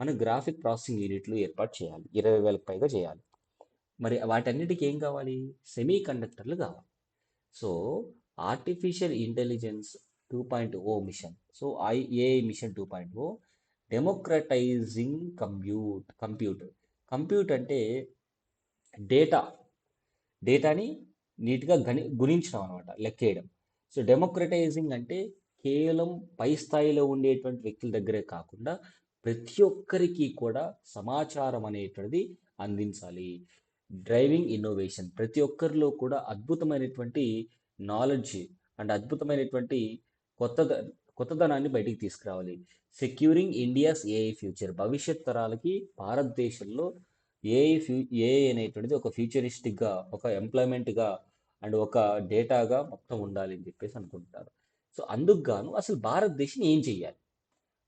మనం గ్రాఫిక్ ప్రాసెసింగ్ యూనిట్లు ఏర్పాటు చేయాలి, 20,000కి పైగా చేయాలి. మరి వాటన్నిటికీ ఏం కావాలి? సెమీ కండక్టర్లు కావాలి. So artificial intelligence 2.0 mission, so AI mission 2.0, democratising computer. Compute అంటే డేటా, డేటాని నీట్గా గుణించడం అనమాట, లెక్కేయడం. సో డెమోక్రటైజింగ్ అంటే కేవలం పై స్థాయిలో ఉండేటువంటి వ్యక్తుల దగ్గరే కాకుండా ప్రతి ఒక్కరికి కూడా సమాచారం అనేటువంటిది అందించాలి. డ్రైవింగ్ ఇన్నోవేషన్, ప్రతి ఒక్కరిలో కూడా అద్భుతమైనటువంటి నాలెడ్జ్ అండ్ అద్భుతమైనటువంటి కొత్త కొత్తదనాన్ని బయటికి తీసుకురావాలి. సెక్యూరింగ్ ఇండియాస్ ఏఐ ఫ్యూచర్, భవిష్యత్ తరాలకి భారతదేశంలో ఏఐ అనేటువంటిది ఒక ఫ్యూచరిస్టిక్గా, ఒక ఎంప్లాయ్మెంట్గా అండ్ ఒక డేటాగా మొత్తం ఉండాలి అని చెప్పేసి అనుకుంటున్నారు. సో అందుకు గాను అసలు భారతదేశం ఏం చెయ్యాలి,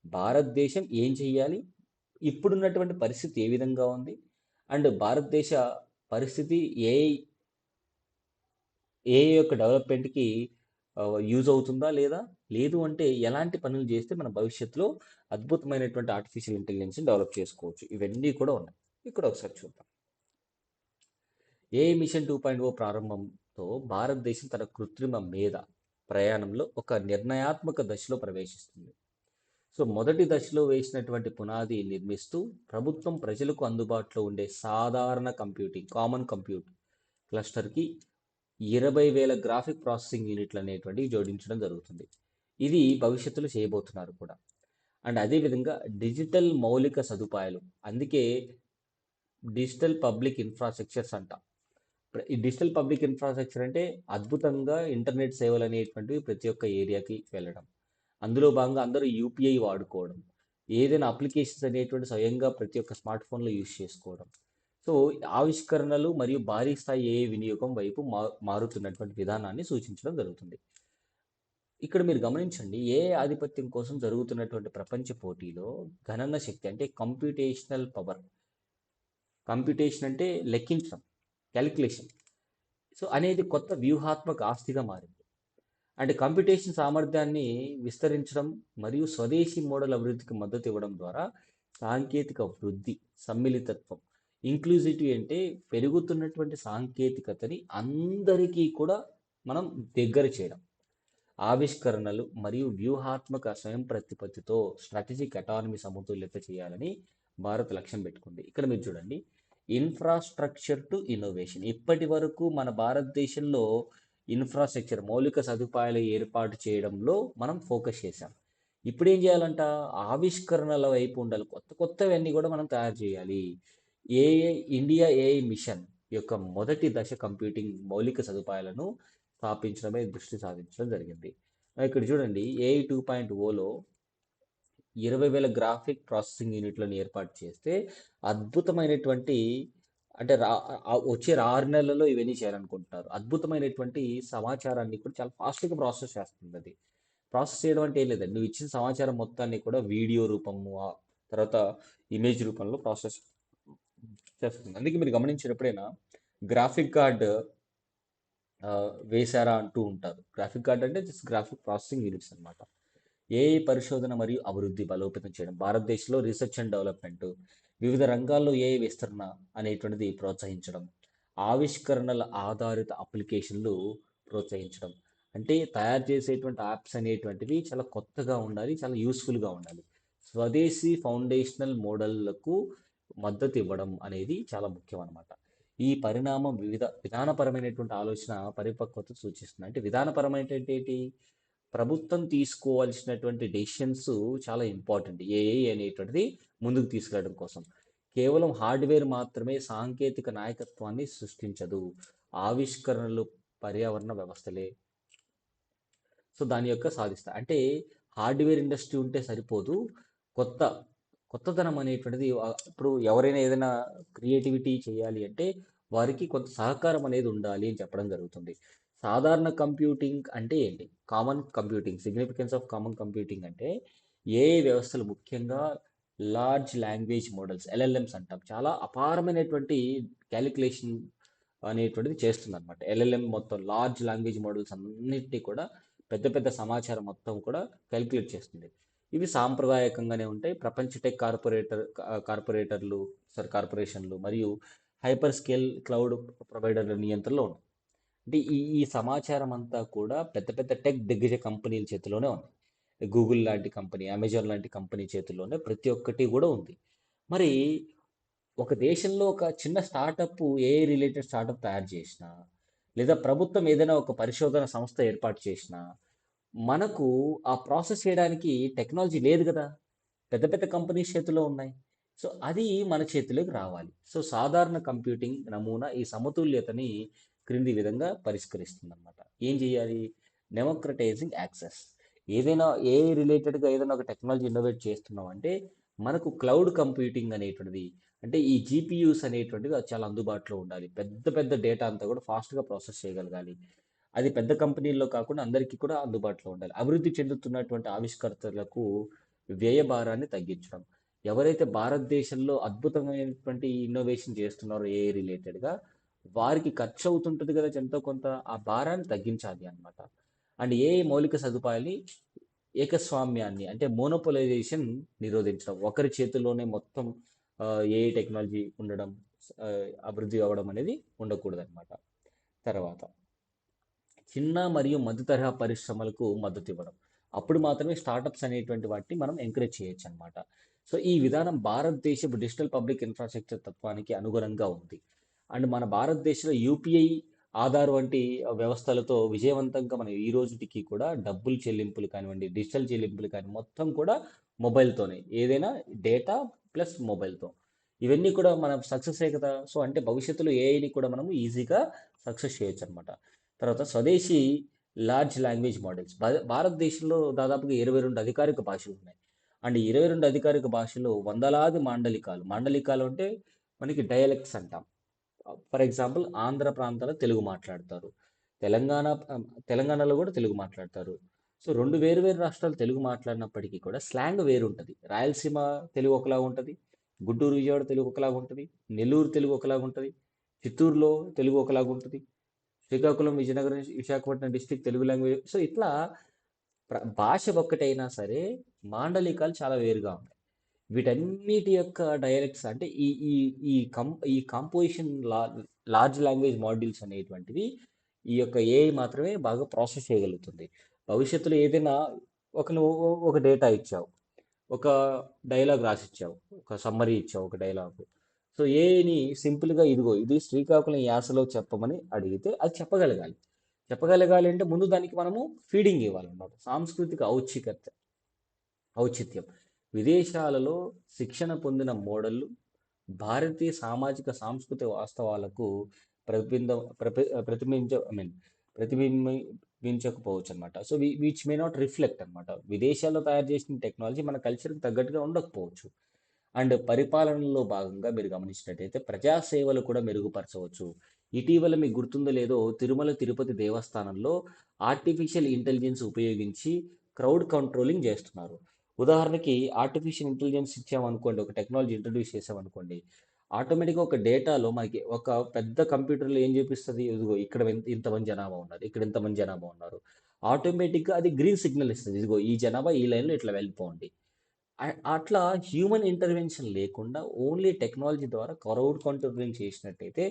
భారతదేశం ఏం చెయ్యాలి, ఇప్పుడున్నటువంటి పరిస్థితి ఏ విధంగా ఉంది, అండ్ భారతదేశ పరిస్థితి ఏఐ ఏఐ యొక్క డెవలప్మెంట్కి యూజ్ అవుతుందా లేదా, లేదు అంటే ఎలాంటి పనులు చేస్తే మన భవిష్యత్తులో అద్భుతమైనటువంటి ఆర్టిఫిషియల్ ఇంటెలిజెన్స్ని డెవలప్ చేసుకోవచ్చు, ఇవన్నీ కూడా ఉన్నాయి. ఇక్కడ ఒకసారి చూద్దాం. ఏఐ మిషన్ 2.0 ప్రారంభంతో భారతదేశం తన కృత్రిమ మేధ ప్రయాణంలో ఒక నిర్ణయాత్మక దశలో ప్రవేశిస్తుంది. సో మొదటి దశలో వేసినటువంటి పునాది నిర్మిస్తూ ప్రభుత్వం ప్రజలకు అందుబాటులో ఉండే సాధారణ కంప్యూటింగ్, కామన్ కంప్యూట్ క్లస్టర్కి 20,000 గ్రాఫిక్ ప్రాసెసింగ్ యూనిట్లు అనేటువంటివి జోడించడం జరుగుతుంది. ఇది భవిష్యత్తులో చేయబోతున్నారు కూడా. అండ్ అదేవిధంగా డిజిటల్ మౌలిక సదుపాయాలు, అందుకే డిజిటల్ పబ్లిక్ ఇన్ఫ్రాస్ట్రక్చర్స్ అంట. ఈ డిజిటల్ పబ్లిక్ ఇన్ఫ్రాస్ట్రక్చర్ అంటే అద్భుతంగా ఇంటర్నెట్ సేవలు అనేటువంటివి ప్రతి ఒక్క ఏరియాకి వెళ్ళడం, అందులో భాగంగా అందరూ యూపీఐ వాడుకోవడం, ఏదైనా అప్లికేషన్స్ అనేటువంటి స్వయంగా ప్రతి ఒక్క స్మార్ట్ ఫోన్లో యూజ్ చేసుకోవడం. సో ఆవిష్కరణలు మరియు భారీ స్థాయి ఏఐ వినియోగం వైపు మారుతున్నటువంటి విధానాన్ని సూచించడం జరుగుతుంది. ఇక్కడ మీరు గమనించండి, ఏఐ ఆధిపత్యం కోసం జరుగుతున్నటువంటి ప్రపంచ పోటీలో గణన శక్తి అంటే కంప్యూటేషనల్ పవర్, కంప్యూటేషన్ అంటే లెక్కించడం, క్యాలిక్యులేషన్, సో అనేది కొత్త వ్యూహాత్మక ఆస్తిగా మారింది. అంటే కంప్యూటేషన్ సామర్థ్యాన్ని విస్తరించడం మరియు స్వదేశీ మోడల్ అభివృద్ధికి మద్దతు ఇవ్వడం ద్వారా సాంకేతిక వృద్ధి, సమ్మిళితత్వం, ఇంక్లూజివిటీ అంటే పెరుగుతున్నటువంటి సాంకేతికతని అందరికీ కూడా మనం దగ్గర చేయడం, ఆవిష్కరణలు మరియు వ్యూహాత్మక స్వయం ప్రతిపత్తితో స్ట్రాటజిక్ అటానమీ సమతుల్యత చేయాలని భారత్ లక్ష్యం పెట్టుకుంది. ఇక్కడ మీరు చూడండి, ఇన్ఫ్రాస్ట్రక్చర్ టు ఇన్నోవేషన్. ఇప్పటి వరకు మన భారతదేశంలో ఇన్ఫ్రాస్ట్రక్చర్, మౌలిక సదుపాయాలు ఏర్పాటు చేయడంలో మనం ఫోకస్ చేశాం. ఇప్పుడు ఏం చేయాలంట, ఆవిష్కరణల వైపు ఉండాలి, కొత్త కొత్తవన్నీ కూడా మనం తయారు చేయాలి. ఇండియా ఏఐ మిషన్ యొక్క మొదటి దశ కంప్యూటింగ్ మౌలిక సదుపాయాలను స్థాపించడమే దృష్టి సాధించడం జరిగింది. ఇక్కడ చూడండి, ఏఐ 2.0లో 20,000 గ్రాఫిక్ ప్రాసెసింగ్ యూనిట్లను ఏర్పాటు చేస్తే అద్భుతమైనటువంటి, అంటే వచ్చే 6 నెలల్లో ఇవన్నీ చేయాలనుకుంటున్నారు. అద్భుతమైనటువంటి సమాచారాన్ని కూడా చాలా ఫాస్ట్గా ప్రాసెస్ చేస్తుంది. అది ప్రాసెస్ చేయడం అంటే ఏం లేదండి, నువ్వు ఇచ్చిన సమాచారం మొత్తాన్ని కూడా వీడియో రూపము, తర్వాత ఇమేజ్ రూపంలో ప్రాసెస్ చేస్తుంది. అందుకే మీరు గమనించిన ఎప్పుడైనా గ్రాఫిక్ కార్డ్ వేశారా అంటూ ఉంటారు. గ్రాఫిక్ కార్డ్ అంటే జస్ట్ గ్రాఫిక్ ప్రాసెసింగ్ యూనిట్స్ అనమాట. ఏఐ పరిశోధన మరియు అభివృద్ధి బలోపేతం చేయడం, భారతదేశంలో రీసెర్చ్ అండ్ డెవలప్మెంట్, వివిధ రంగాల్లో ఏఐ విస్తరణ అనేటువంటిది ప్రోత్సహించడం, ఆవిష్కరణల ఆధారిత అప్లికేషన్లు ప్రోత్సహించడం. అంటే తయారు చేసేటువంటి యాప్స్ అనేటువంటివి చాలా కొత్తగా ఉండాలి, చాలా యూస్ఫుల్గా ఉండాలి. స్వదేశీ ఫౌండేషనల్ మోడళ్లకు మద్దతు ఇవ్వడం అనేది చాలా ముఖ్యం అనమాట. ఈ పరిణామం విధానపరమైనటువంటి ఆలోచన పరిపక్వత సూచిస్తుంది. అంటే విధానపరమైన ఏంటి, ప్రభుత్వం తీసుకోవాల్సినటువంటి డెసిషన్స్ చాలా ఇంపార్టెంట్ ఏఐ అనేటువంటిది ముందుకు తీసుకెళ్ళడం కోసం. కేవలం హార్డ్వేర్ మాత్రమే సాంకేతిక నాయకత్వాన్ని సృష్టించదు, ఆవిష్కరణలు పర్యావరణ వ్యవస్థలే సో దాని యొక్క సాధిస్తాయి. అంటే హార్డ్వేర్ ఇండస్ట్రీ ఉంటే సరిపోదు, కొత్త కొత్తదనం అనేటువంటిది ఇప్పుడు ఎవరైనా ఏదైనా క్రియేటివిటీ చేయాలి అంటే వారికి కొంత సహకారం అనేది ఉండాలి అని చెప్పడం జరుగుతుంది. సాధారణ కంప్యూటింగ్ అంటే ఏంటి? Common computing, significance of common computing అంటే ఏఐ వ్యవస్థలు ముఖ్యంగా లార్జ్ లాంగ్వేజ్ మోడల్స్ ఎల్ఎల్ఎంస్ అంటాం. చాలా అపారమైనటువంటి క్యాలిక్యులేషన్ అనేటువంటిది చేస్తుందన్నమాట. ఎల్ఎల్ఎం మొత్తం లార్జ్ లాంగ్వేజ్ మోడల్స్ అన్నిటినీ కూడా పెద్ద పెద్ద సమాచారం మొత్తం కూడా క్యాలిక్యులేట్ చేస్తుంది. ఇవి సాంప్రదాయకంగానే ఉంటాయి. ప్రపంచ టెక్ కార్పొరేటర్లు కార్పొరేషన్లు మరియు హైపర్ స్కేల్ క్లౌడ్ ప్రొవైడర్ల నియంత్రణలో ఉన్నాయి. అంటే ఈ సమాచారం అంతా కూడా పెద్ద పెద్ద టెక్ దిగ్గజ కంపెనీల చేతిలోనే ఉంది. గూగుల్ లాంటి కంపెనీ, అమెజాన్ లాంటి కంపెనీ చేతుల్లోనే ప్రతి ఒక్కటి కూడా ఉంది. మరి ఒక దేశంలో ఒక చిన్న స్టార్టప్ ఏఐ రిలేటెడ్ స్టార్టప్ తయారు చేసినా, లేదా ప్రభుత్వం ఏదైనా ఒక పరిశోధన సంస్థ ఏర్పాటు చేసినా, మనకు ఆ ప్రాసెస్ చేయడానికి టెక్నాలజీ లేదు కదా. పెద్ద పెద్ద కంపెనీస్ చేతిలో ఉన్నాయి. సో అది మన చేతిలోకి రావాలి. సో సాధారణ కంప్యూటింగ్ నమూనా ఈ సమతుల్యతని క్రింది విధంగా పరిష్కరిస్తుంది అనమాట. ఏం చేయాలి? డెమోక్రటైజింగ్ యాక్సెస్. ఏదైనా ఏఐ రిలేటెడ్గా ఏదైనా ఒక టెక్నాలజీ ఇన్నోవేట్ చేస్తున్నాం అంటే మనకు క్లౌడ్ కంప్యూటింగ్ అనేటువంటిది, అంటే ఈ జీపీయూస్ అనేటువంటివి అది చాలా అందుబాటులో ఉండాలి. పెద్ద పెద్ద డేటా అంతా కూడా ఫాస్ట్గా ప్రాసెస్ చేయగలగాలి. అది పెద్ద కంపెనీల్లో కాకుండా అందరికీ కూడా అందుబాటులో ఉండాలి. అభివృద్ధి చెందుతున్నటువంటి ఆవిష్కర్తలకు వ్యయ భారాన్ని తగ్గించడం. ఎవరైతే భారతదేశంలో అద్భుతమైనటువంటి ఇన్నోవేషన్ చేస్తున్నారో ఏఐ రిలేటెడ్గా, వారికి ఖర్చు అవుతుంటుంది కదా ఎంతో కొంత, ఆ భారాన్ని తగ్గించాలి అన్నమాట. అండ్ ఏఐ మౌలిక సదుపాయాల్ని ఏకస్వామ్యాన్ని అంటే మోనోపోలైజేషన్ నిరోధించడం. ఒకరి చేతుల్లోనే మొత్తం ఏఐ టెక్నాలజీ ఉండడం, ఆ, అభివృద్ధి అవ్వడం అనేది ఉండకూడదన్నమాట. తర్వాత చిన్న మరియు మధ్య తరహా పరిశ్రమలకు మద్దతు ఇవ్వడం. అప్పుడు మాత్రమే స్టార్టప్స్ అనేటువంటి వాటిని మనం ఎంకరేజ్ చేయొచ్చు అనమాట. సో ఈ విధానం భారతదేశపు డిజిటల్ పబ్లిక్ ఇన్ఫ్రాస్ట్రక్చర్ తత్వానికి అనుగుణంగా ఉంది. అండ్ మన భారతదేశంలో యూపీఐ, ఆధార్ వంటి వ్యవస్థలతో విజయవంతంగా మనం ఈ రోజుకి కూడా డబ్బులు చెల్లింపులు కానివ్వండి, డిజిటల్ చెల్లింపులు కానీ మొత్తం కూడా మొబైల్తోనే, ఏదైనా డేటా ప్లస్ మొబైల్తో, ఇవన్నీ కూడా మనం సక్సెస్ కదా. సో అంటే భవిష్యత్తులో ఏఐని కూడా మనము ఈజీగా సక్సెస్ చేయొచ్చు అనమాట. తర్వాత స్వదేశీ లార్జ్ లాంగ్వేజ్ మోడల్స్. భారతదేశంలో దాదాపుగా 22 అధికారిక భాషలు ఉన్నాయి. అండ్ 22 అధికారిక భాషలు వందలాది మాండలికాలు. మాండలికాలు అంటే మనకి డయలెక్ట్స్ అంటాం. ఫర్ ఎగ్జాంపుల్ ఆంధ్ర ప్రాంతాల్లో తెలుగు మాట్లాడతారు. తెలంగాణ తెలంగాణలో కూడా తెలుగు మాట్లాడతారు. సో రెండు వేరు వేరు రాష్ట్రాలు తెలుగు మాట్లాడినప్పటికీ కూడా స్లాంగ్ వేరు ఉంటుంది. రాయలసీమ తెలుగు ఒకలాగా ఉంటుంది, గుంటూరు విజయవాడ తెలుగు ఒకలాగా ఉంటుంది, నెల్లూరు తెలుగు ఒకలాగా ఉంటుంది, చిత్తూరులో తెలుగు ఒకలాగా ఉంటుంది, Srikakulam, Vizianagaram, Visakhapatnam district Telugu language. So ఇట్లా భాష ఒక్కటైనా సరే మాండలికాలు చాలా వేరుగా ఉన్నాయి. వీటన్నిటి యొక్క డైలెక్ట్స్ అంటే ఈ కాంపోజిషన్ లార్జ్ లాంగ్వేజ్ మాడ్యూల్స్ అనేటువంటివి ఈ యొక్క ఏఐ మాత్రమే బాగా ప్రాసెస్ చేయగలుగుతుంది. భవిష్యత్తులో ఏదైనా నువ్వు ఒక డేటా ఇచ్చావు, ఒక డైలాగ్ రాసిచ్చావు, ఒక సమ్మరీ ఇచ్చావు, ఒక డైలాగ్. సో ఏఐని సింపుల్గా ఇదిగో ఇది శ్రీకాకుళం యాసలో చెప్పమని అడిగితే అది చెప్పగలగాలి. చెప్పగలగాలి అంటే ముందు దానికి మనము ఫీడింగ్ ఇవ్వాలన్నమాట. సాంస్కృతిక ఔచిత్యం. విదేశాలలో శిక్షణ పొందిన మోడళ్లు భారతీయ సామాజిక సాంస్కృతిక వాస్తవాలకు ప్రతిబింబ ప్రతిబింబ ఐ మీన్ ప్రతిబింబించకపోవచ్చు అనమాట. So which may not reflect అనమాట. విదేశాల్లో తయారు చేసిన టెక్నాలజీ మన కల్చర్కి తగ్గట్టుగా ఉండకపోవచ్చు. అండ్ పరిపాలనలో భాగంగా మీరు గమనించినట్టయితే ప్రజాసేవలు కూడా మెరుగుపరచవచ్చు. ఇటీవల మీకు గుర్తుందో లేదో తిరుమల తిరుపతి దేవస్థానంలో ఆర్టిఫిషియల్ ఇంటెలిజెన్స్ ఉపయోగించి క్రౌడ్ కంట్రోలింగ్ చేస్తున్నారు. ఉదాహరణకి ఆర్టిఫిషియల్ ఇంటెలిజెన్స్ ఇచ్చామనుకోండి, ఒక టెక్నాలజీ ఇంట్రడ్యూస్ చేసామనుకోండి, ఆటోమేటిక్గా ఒక డేటాలో మనకి ఒక పెద్ద కంప్యూటర్లో ఏం చూపిస్తుంది, ఇదిగో ఇక్కడ ఇంతమంది జనాభా ఉన్నారు, ఇక్కడ ఇంతమంది జనాభా ఉన్నారు. ఆటోమేటిక్గా అది గ్రీన్ సిగ్నల్ ఇస్తుంది, ఇదిగో ఈ జనాభా ఈ లైన్లో ఇట్లా వెళ్ళిపోండి. అట్లా హ్యూమన్ ఇంటర్వెన్షన్ లేకుండా ఓన్లీ టెక్నాలజీ ద్వారా క్రౌడ్ కంట్రోలింగ్ చేసినట్టయితే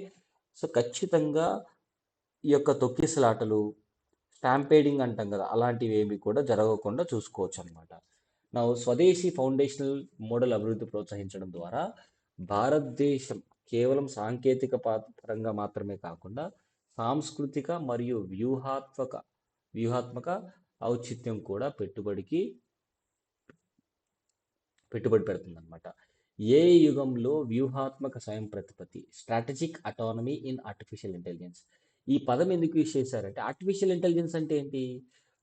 సో ఖచ్చితంగా ఈ యొక్క తొక్కిసలాటలు, స్టాంపేడింగ్ అంటాం కదా, అలాంటివి ఏమి కూడా జరగకుండా చూసుకోవచ్చు అనమాట. నా స్వదేశీ ఫౌండేషనల్ మోడల్ అభివృద్ధి ప్రోత్సహించడం ద్వారా భారతదేశం కేవలం సాంకేతిక పరంగా మాత్రమే కాకుండా సాంస్కృతిక మరియు వ్యూహాత్మక ఔచిత్యం కూడా పెట్టుబడి పెడుతుంది అనమాట. ఏ యుగంలో వ్యూహాత్మక స్వయం ప్రతిపత్తి, strategic autonomy in artificial intelligence. ఈ పదం ఎందుకు యూజ్ చేశారంటే, ఆర్టిఫిషియల్ ఇంటెలిజెన్స్ అంటే ఏంటి?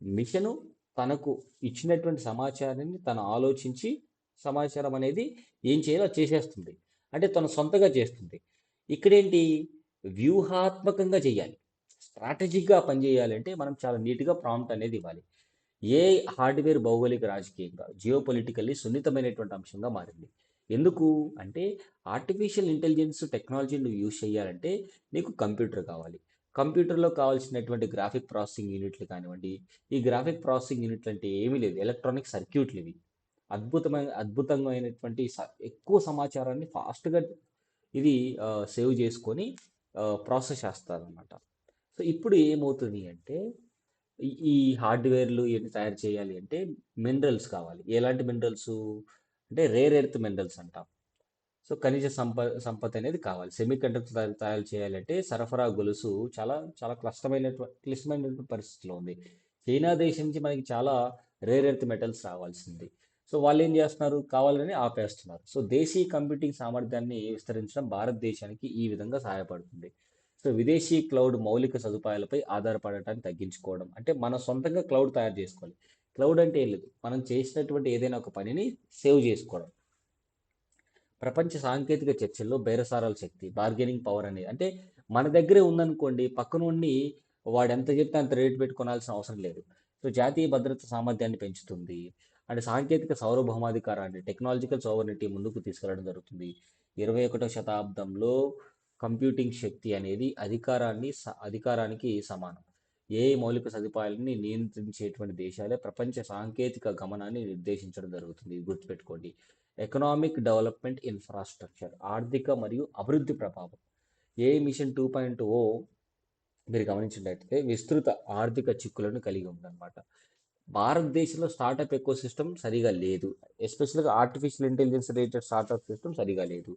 మిషను తనకు ఇచ్చినటువంటి సమాచారాన్ని తను ఆలోచించి సమాచారం అనేది ఏం చేయాలో అది చేసేస్తుంది. అంటే తను సొంతగా చేస్తుంది. ఇక్కడేంటి? వ్యూహాత్మకంగా చేయాలి. స్ట్రాటజిక్గా పనిచేయాలంటే మనం చాలా నీట్గా ప్రాంప్ట్ అనేది ఇవ్వాలి. ఏ హార్డ్వేర్ భౌగోళిక రాజకీయంగా జియోపొలిటికల్లీ సున్నితమైనటువంటి అంశంగా మారింది. ఎందుకు అంటే ఆర్టిఫిషియల్ ఇంటెలిజెన్స్ టెక్నాలజీ నువ్వు యూజ్ చేయాలంటే నీకు కంప్యూటర్ కావాలి. కంప్యూటర్లో కావాల్సినటువంటి గ్రాఫిక్ ప్రాసెసింగ్ యూనిట్లు కానివ్వండి, ఈ గ్రాఫిక్ ప్రాసెసింగ్ యూనిట్లు అంటే ఏమీ లేదు, ఎలక్ట్రానిక్ సర్క్యూట్లు ఇవి. అద్భుతమైనటువంటి ఎక్కువ సమాచారాన్ని ఫాస్ట్గా ఇది సేవ్ చేసుకొని ప్రాసెస్ చేస్తారనమాట. సో ఇప్పుడు ఏమవుతుంది అంటే ఈ హార్డ్వేర్లు ఇవన్నీ తయారు చేయాలి అంటే మినరల్స్ కావాలి. ఎలాంటి మినరల్స్ అంటే రేర్ ఎర్త్ మినరల్స్ అంటాం. సో ఖనిజ సంపద అనేది కావాలి. సెమీ కండక్టర్ తయారు చేయాలంటే సరఫరా గొలుసు చాలా చాలా క్లిష్టమైనటువంటి పరిస్థితిలో ఉంది. చైనా దేశం నుంచి మనకి చాలా రేర్ ఎర్త్ మెటల్స్ రావాల్సింది. సో వాళ్ళు ఏం చేస్తున్నారు, కావాలని ఆపేస్తున్నారు. సో దేశీయ కంప్యూటింగ్ సామర్థ్యాన్ని విస్తరించడం భారతదేశానికి ఈ విధంగా సహాయపడుతుంది. సో విదేశీ క్లౌడ్ మౌలిక సదుపాయాలపై ఆధారపడటాన్ని తగ్గించుకోవడం అంటే మన సొంతంగా క్లౌడ్ తయారు చేసుకోవాలి. క్లౌడ్ అంటే ఏం లేదు, మనం చేసినటువంటి ఏదైనా ఒక పనిని సేవ్ చేసుకోవడం. ప్రపంచ సాంకేతిక చర్చల్లో బేరసారాల శక్తి, బార్గెనింగ్ పవర్ అనేది అంటే మన దగ్గరే ఉందనుకోండి, పక్కనుండి వాడు ఎంత చెప్తే అంత రేటు పెట్టుకోవాల్సిన అవసరం లేదు. సో జాతీయ భద్రత సామర్థ్యాన్ని పెంచుతుంది. అంటే సాంకేతిక సార్వభౌమాధికారాన్ని, టెక్నాలజికల్ సోవరిటీ ముందుకు తీసుకెళ్లడం జరుగుతుంది. 21వ శతాబ్దంలో కంప్యూటింగ్ శక్తి అనేది అధికారానికి సమానం. ఏ మౌలిక సదుపాయాలని నియంత్రించేటువంటి దేశాలే ప్రపంచ సాంకేతిక గమనాన్ని నిర్దేశించడం జరుగుతుంది. ఇది గుర్తుపెట్టుకోండి. ఎకనామిక్ డెవలప్మెంట్ ఇన్ఫ్రాస్ట్రక్చర్, ఆర్థిక మరియు అభివృద్ధి ప్రభావం. ఏ మిషన్ 2.0 మీరు గమనించినట్లయితే విస్తృత ఆర్థిక చిక్కులను కలిగి ఉందన్నమాట. భారతదేశంలో స్టార్టప్ ఎకో సిస్టమ్ సరిగా లేదు. ఎస్పెషల్గా artificial intelligence related startup system సరిగా లేదు.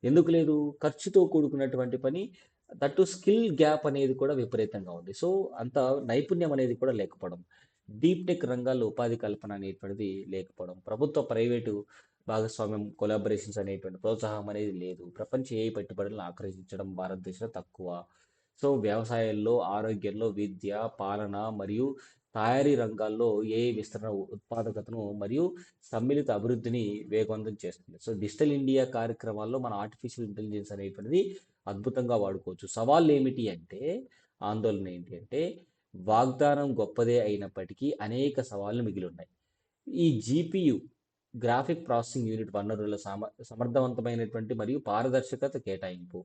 ఎందుకు లేదు, ఖర్చుతో కూడుకున్నటువంటి పని, దట్టు స్కిల్ గ్యాప్ అనేది కూడా విపరీతంగా ఉంది. సో అంత నైపుణ్యం అనేది కూడా లేకపోవడం, డీప్ టెక్ రంగాల్లో ఉపాధి కల్పన అనేటువంటిది లేకపోవడం, ప్రభుత్వ ప్రైవేటు భాగస్వామ్యం కొలాబరేషన్స్ అనేటువంటి ప్రోత్సాహం అనేది లేదు. ప్రపంచ ఏఐ పెట్టుబడులను ఆకర్షించడం భారతదేశంలో తక్కువ. సో వ్యవసాయంలో, ఆరోగ్యంలో, విద్య, పాలన మరియు తయారీ రంగాల్లో ఏఐ విస్తరణ ఉత్పాదకతను మరియు సమ్మిళిత అభివృద్ధిని వేగవంతం చేస్తుంది. సో డిజిటల్ ఇండియా కార్యక్రమాల్లో మన ఆర్టిఫిషియల్ ఇంటెలిజెన్స్ అనేటువంటిది అద్భుతంగా వాడుకోవచ్చు. సవాళ్ళు ఏమిటి అంటే, ఆందోళన ఏంటి అంటే, వాగ్దానం గొప్పదే అయినప్పటికీ అనేక సవాళ్లు మిగిలి ఉన్నాయి. ఈ జీపీయు గ్రాఫిక్ ప్రాసెసింగ్ యూనిట్ వనరుల సమర్థవంతమైనటువంటి మరియు పారదర్శకత కేటాయింపు.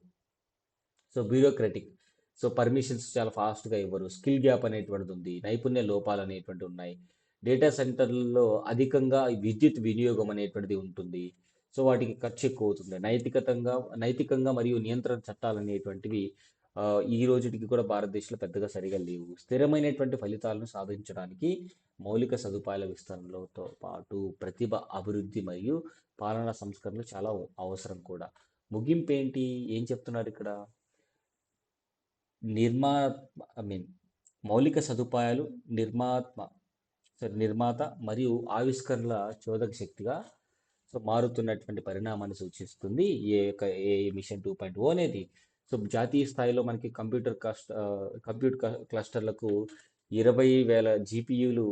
సో బ్యూరోక్రటిక్, సో పర్మిషన్స్ చాలా ఫాస్ట్గా ఇవ్వరు. స్కిల్ గ్యాప్ అనేటువంటిది ఉంది. నైపుణ్య లోపాలు అనేటువంటివి ఉన్నాయి. డేటా సెంటర్లలో అధికంగా విద్యుత్ వినియోగం అనేటువంటిది ఉంటుంది. సో వాటికి ఖర్చు ఎక్కువ అవుతుంది. నైతికంగా మరియు నియంత్రణ చట్టాలు అనేటువంటివి ఈ రోజుటికి కూడా భారతదేశంలో పెద్దగా సరిగా లేవు. స్థిరమైనటువంటి ఫలితాలను సాధించడానికి మౌలిక సదుపాయాల విస్తరణలతో పాటు ప్రతిభ అభివృద్ధి మరియు పాలనా సంస్కరణలు చాలా అవసరం కూడా. ముగింపు ఏంటి, ఏం చెప్తున్నారు ఇక్కడ? నిర్మా ఐ మీన్ మౌలిక సదుపాయాలు నిర్మాత మరియు ఆవిష్కరణల చోదక శక్తిగా సో మారుతున్నటువంటి పరిణామాన్ని సూచిస్తుంది ఏ మిషన్ 2.0 అనేది. సో జాతీయ స్థాయిలో మనకి కంప్యూటర్ క్లస్టర్లకు 20,000 జీపీయూలు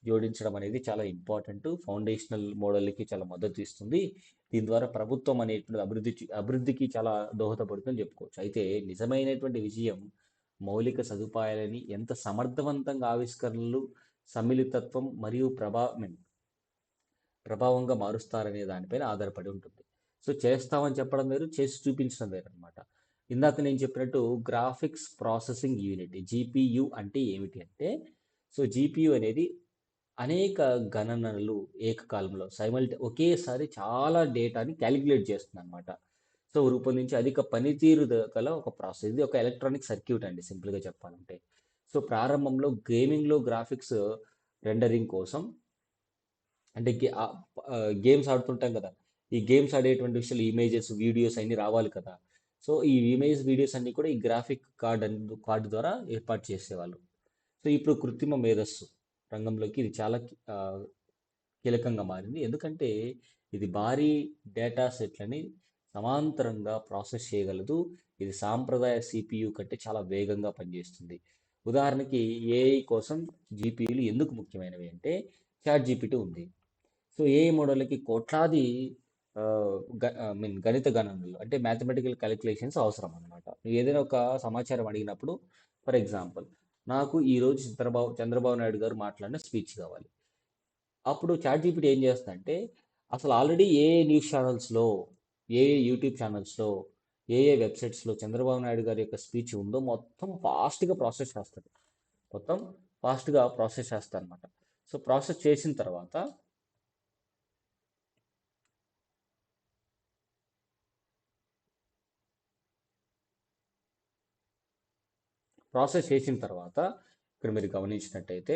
జోడించడం అనేది చాలా ఇంపార్టెంట్. ఫౌండేషనల్ మోడల్కి చాలా మద్దతు ఇస్తుంది. దీని ద్వారా ప్రభుత్వం అనేటువంటి అభివృద్ధికి చాలా దోహదపడుతుందని చెప్పుకోవచ్చు. అయితే నిజమైనటువంటి విజయం మౌలిక సదుపాయాలని ఎంత సమర్థవంతంగా ఆవిష్కరణలు, సమ్మిళితత్వం మరియు ప్రభావంగా మారుస్తారనే దానిపైన ఆధారపడి ఉంటుంది. సో చేస్తామని చెప్పడం వేరు, చేసి చూపించడం వేరు అనమాట. ఇందాక నేను చెప్పినట్టు గ్రాఫిక్స్ ప్రాసెసింగ్ యూనిట్ జీపీయు అంటే ఏమిటి అంటే, సో జీపీయు అనేది అనేక గణనలు ఏకకాలంలో ఒకేసారి చాలా డేటాని క్యాలిక్యులేట్ చేస్తుంది అనమాట. సో రూపొందించి అధిక పనితీరు గల ఒక ప్రాసెస్. ఇది ఒక ఎలక్ట్రానిక్ సర్క్యూట్ అండి, సింపుల్గా చెప్పాలంటే. సో ప్రారంభంలో గేమింగ్లో గ్రాఫిక్స్ రెండరింగ్ కోసం అంటే గేమ్స్ ఆడుతుంటాం కదా, ఈ గేమ్స్ ఆడేటువంటి విషయాలు ఇమేజెస్, వీడియోస్ అన్నీ రావాలి కదా. సో ఈ వీడియోస్ అన్నీ కూడా ఈ గ్రాఫిక్ కార్డు ద్వారా ఏర్పాటు చేసేవాళ్ళు. సో ఇప్పుడు కృత్రిమ మేధస్సు రంగంలోకి ఇది చాలా కీలకంగా మారింది. ఎందుకంటే ఇది భారీ డేటా సెట్లని సమాంతరంగా ప్రాసెస్ చేయగలదు. ఇది సాంప్రదాయ సిపియు కంటే చాలా వేగంగా పనిచేస్తుంది. ఉదాహరణకి ఏఐ కోసం జీపీయూలు ఎందుకు ముఖ్యమైనవి అంటే, చాట్ జీపీటీ ఉంది. సో ఏఐ మోడల్కి కోట్లాది గణిత గణనలు అంటే మ్యాథమెటికల్ క్యాలిక్యులేషన్స్ అవసరం అనమాట. నువ్వు ఏదైనా ఒక సమాచారం అడిగినప్పుడు ఫర్ ఎగ్జాంపుల్, నాకు ఈరోజు చంద్రబాబు నాయుడు గారు మాట్లాడిన స్పీచ్ కావాలి. అప్పుడు చాట్ జీపీటీ ఏం చేస్తుందంటే, అసలు ఆల్రెడీ ఏ ఏ న్యూస్ ఛానల్స్లో, ఏ ఏ యూట్యూబ్ ఛానల్స్లో, ఏ ఏ వెబ్సైట్స్లో చంద్రబాబు నాయుడు గారి యొక్క స్పీచ్ ఉందో మొత్తం ఫాస్ట్గా ప్రాసెస్ చేస్తుంది. మొత్తం ఫాస్ట్గా ప్రాసెస్ చేస్తా అనమాట. సో ప్రాసెస్ చేసిన తర్వాత ఇక్కడ మీరు గమనించినట్టయితే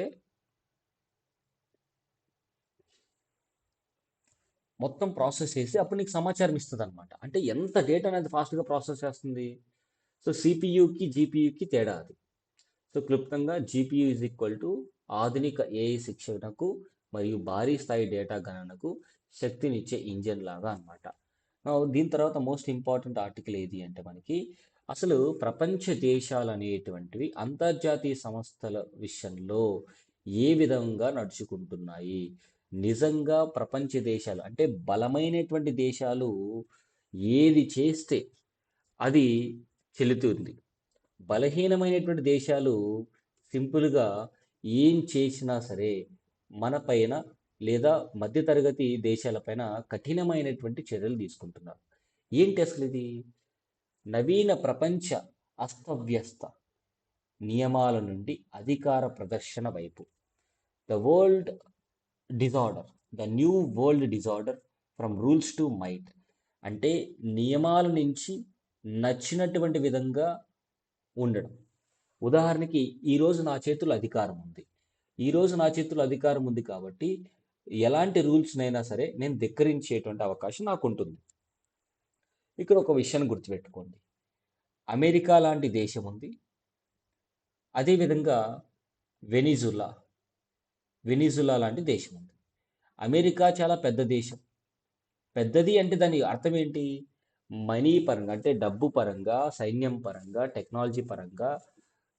మొత్తం ప్రాసెస్ చేసి అప్పుడు నీకు సమాచారం ఇస్తుంది అనమాట. అంటే ఎంత డేటా అనేది ఫాస్ట్గా ప్రాసెస్ చేస్తుంది. సో సిపియుకి జీపీయూకి తేడా అది. సో క్లుప్తంగా జీపీయూ ఈజ్ ఈక్వల్ టు ఆధునిక ఏఐ శిక్షణకు మరియు భారీ స్థాయి డేటా గణనకు శక్తినిచ్చే ఇంజన్ లాగా అనమాట. దీని తర్వాత మోస్ట్ ఇంపార్టెంట్ ఆర్టికల్ ఏది అంటే మనకి అసలు ప్రపంచ దేశాలు అనేటువంటివి అంతర్జాతీయ సంస్థల విషయంలో ఏ విధంగా నడుచుకుంటున్నాయి. నిజంగా ప్రపంచ దేశాలు అంటే బలమైనటువంటి దేశాలు ఏది చేస్తే అది చెల్లుతుంది. బలహీనమైనటువంటి దేశాలు సింపుల్గా ఏం చేసినా సరే మన పైన లేదా మధ్యతరగతి దేశాలపైన కఠినమైనటువంటి చర్యలు తీసుకుంటున్నారు. ఏంటి అసలు ఇది? నవీన ప్రపంచ అస్తవ్యస్త నియమాల నుండి అధికార ప్రదర్శన వైపు. The world disorder, the new world disorder from rules to might. అంటే నియమాల నుంచి నచ్చినటువంటి విధంగా ఉండడం. ఉదాహరణకి ఈరోజు నా చేతుల్లో అధికారం ఉంది. ఈరోజు నా చేతుల్లో అధికారం ఉంది కాబట్టి ఎలాంటి రూల్స్నైనా సరే నేను ధిక్కరించేటువంటి అవకాశం నాకు ఉంటుంది. ఇక్కడ ఒక విషయాన్ని గుర్తుపెట్టుకోండి. అమెరికా లాంటి దేశం ఉంది. అదేవిధంగా వెనిజులా వెనిజులా లాంటి దేశం ఉంది. అమెరికా చాలా పెద్ద దేశం. పెద్దది అంటే దాని అర్థం ఏంటి? మనీ పరంగా అంటే డబ్బు పరంగా, సైన్యం పరంగా, టెక్నాలజీ పరంగా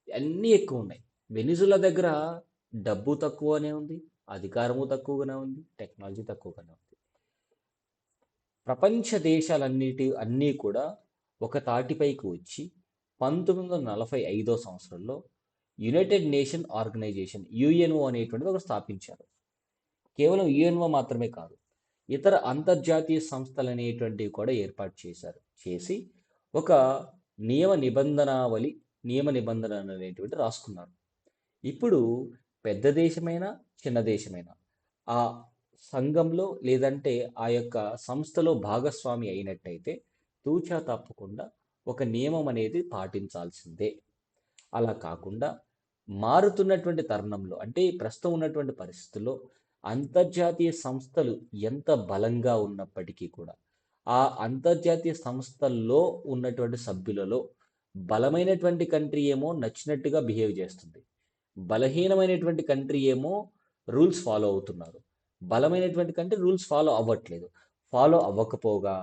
అన్నీ ఎక్కువ ఉన్నాయి. వెనిజులా దగ్గర డబ్బు తక్కువనే ఉంది, అధికారము తక్కువగానే ఉంది, టెక్నాలజీ తక్కువగానే ఉంది. ప్రపంచ అన్నీ కూడా ఒక తాటిపైకి వచ్చి 1945 సంవత్సరంలో యునైటెడ్ నేషన్ ఆర్గనైజేషన్ యుఎన్ఓ అనేటువంటిది ఒకటి స్థాపించారు. కేవలం యుఎన్ఓ మాత్రమే కాదు, ఇతర అంతర్జాతీయ సంస్థలు అనేటువంటివి కూడా ఏర్పాటు చేసి ఒక నియమ నిబంధనలు అనేటువంటి రాసుకున్నారు. ఇప్పుడు పెద్ద దేశమైనా చిన్న దేశమైనా ఆ సంఘంలో లేదంటే ఆ యొక్క సంస్థలో భాగస్వామి అయినట్టయితే తూచా తప్పకుండా ఒక నియమం అనేది పాటించాల్సిందే. అలా కాకుండా మారుతున్నటువంటి తరుణంలో అంటే ప్రస్తుతం ఉన్నటువంటి పరిస్థితుల్లో అంతర్జాతీయ సంస్థలు ఎంత బలంగా ఉన్నప్పటికీ కూడా ఆ అంతర్జాతీయ సంస్థల్లో ఉన్నటువంటి సభ్యులలో బలమైనటువంటి కంట్రీ ఏమో నచ్చినట్టుగా బిహేవ్ చేస్తుంది. బలహీనమైనటువంటి కంట్రీ ఏమో రూల్స్ ఫాలో అవుతున్నారు. బలమైనటువంటి కంట్రీ రూల్స్ ఫాలో అవ్వట్లేదు. ఫాలో అవ్వకపోగా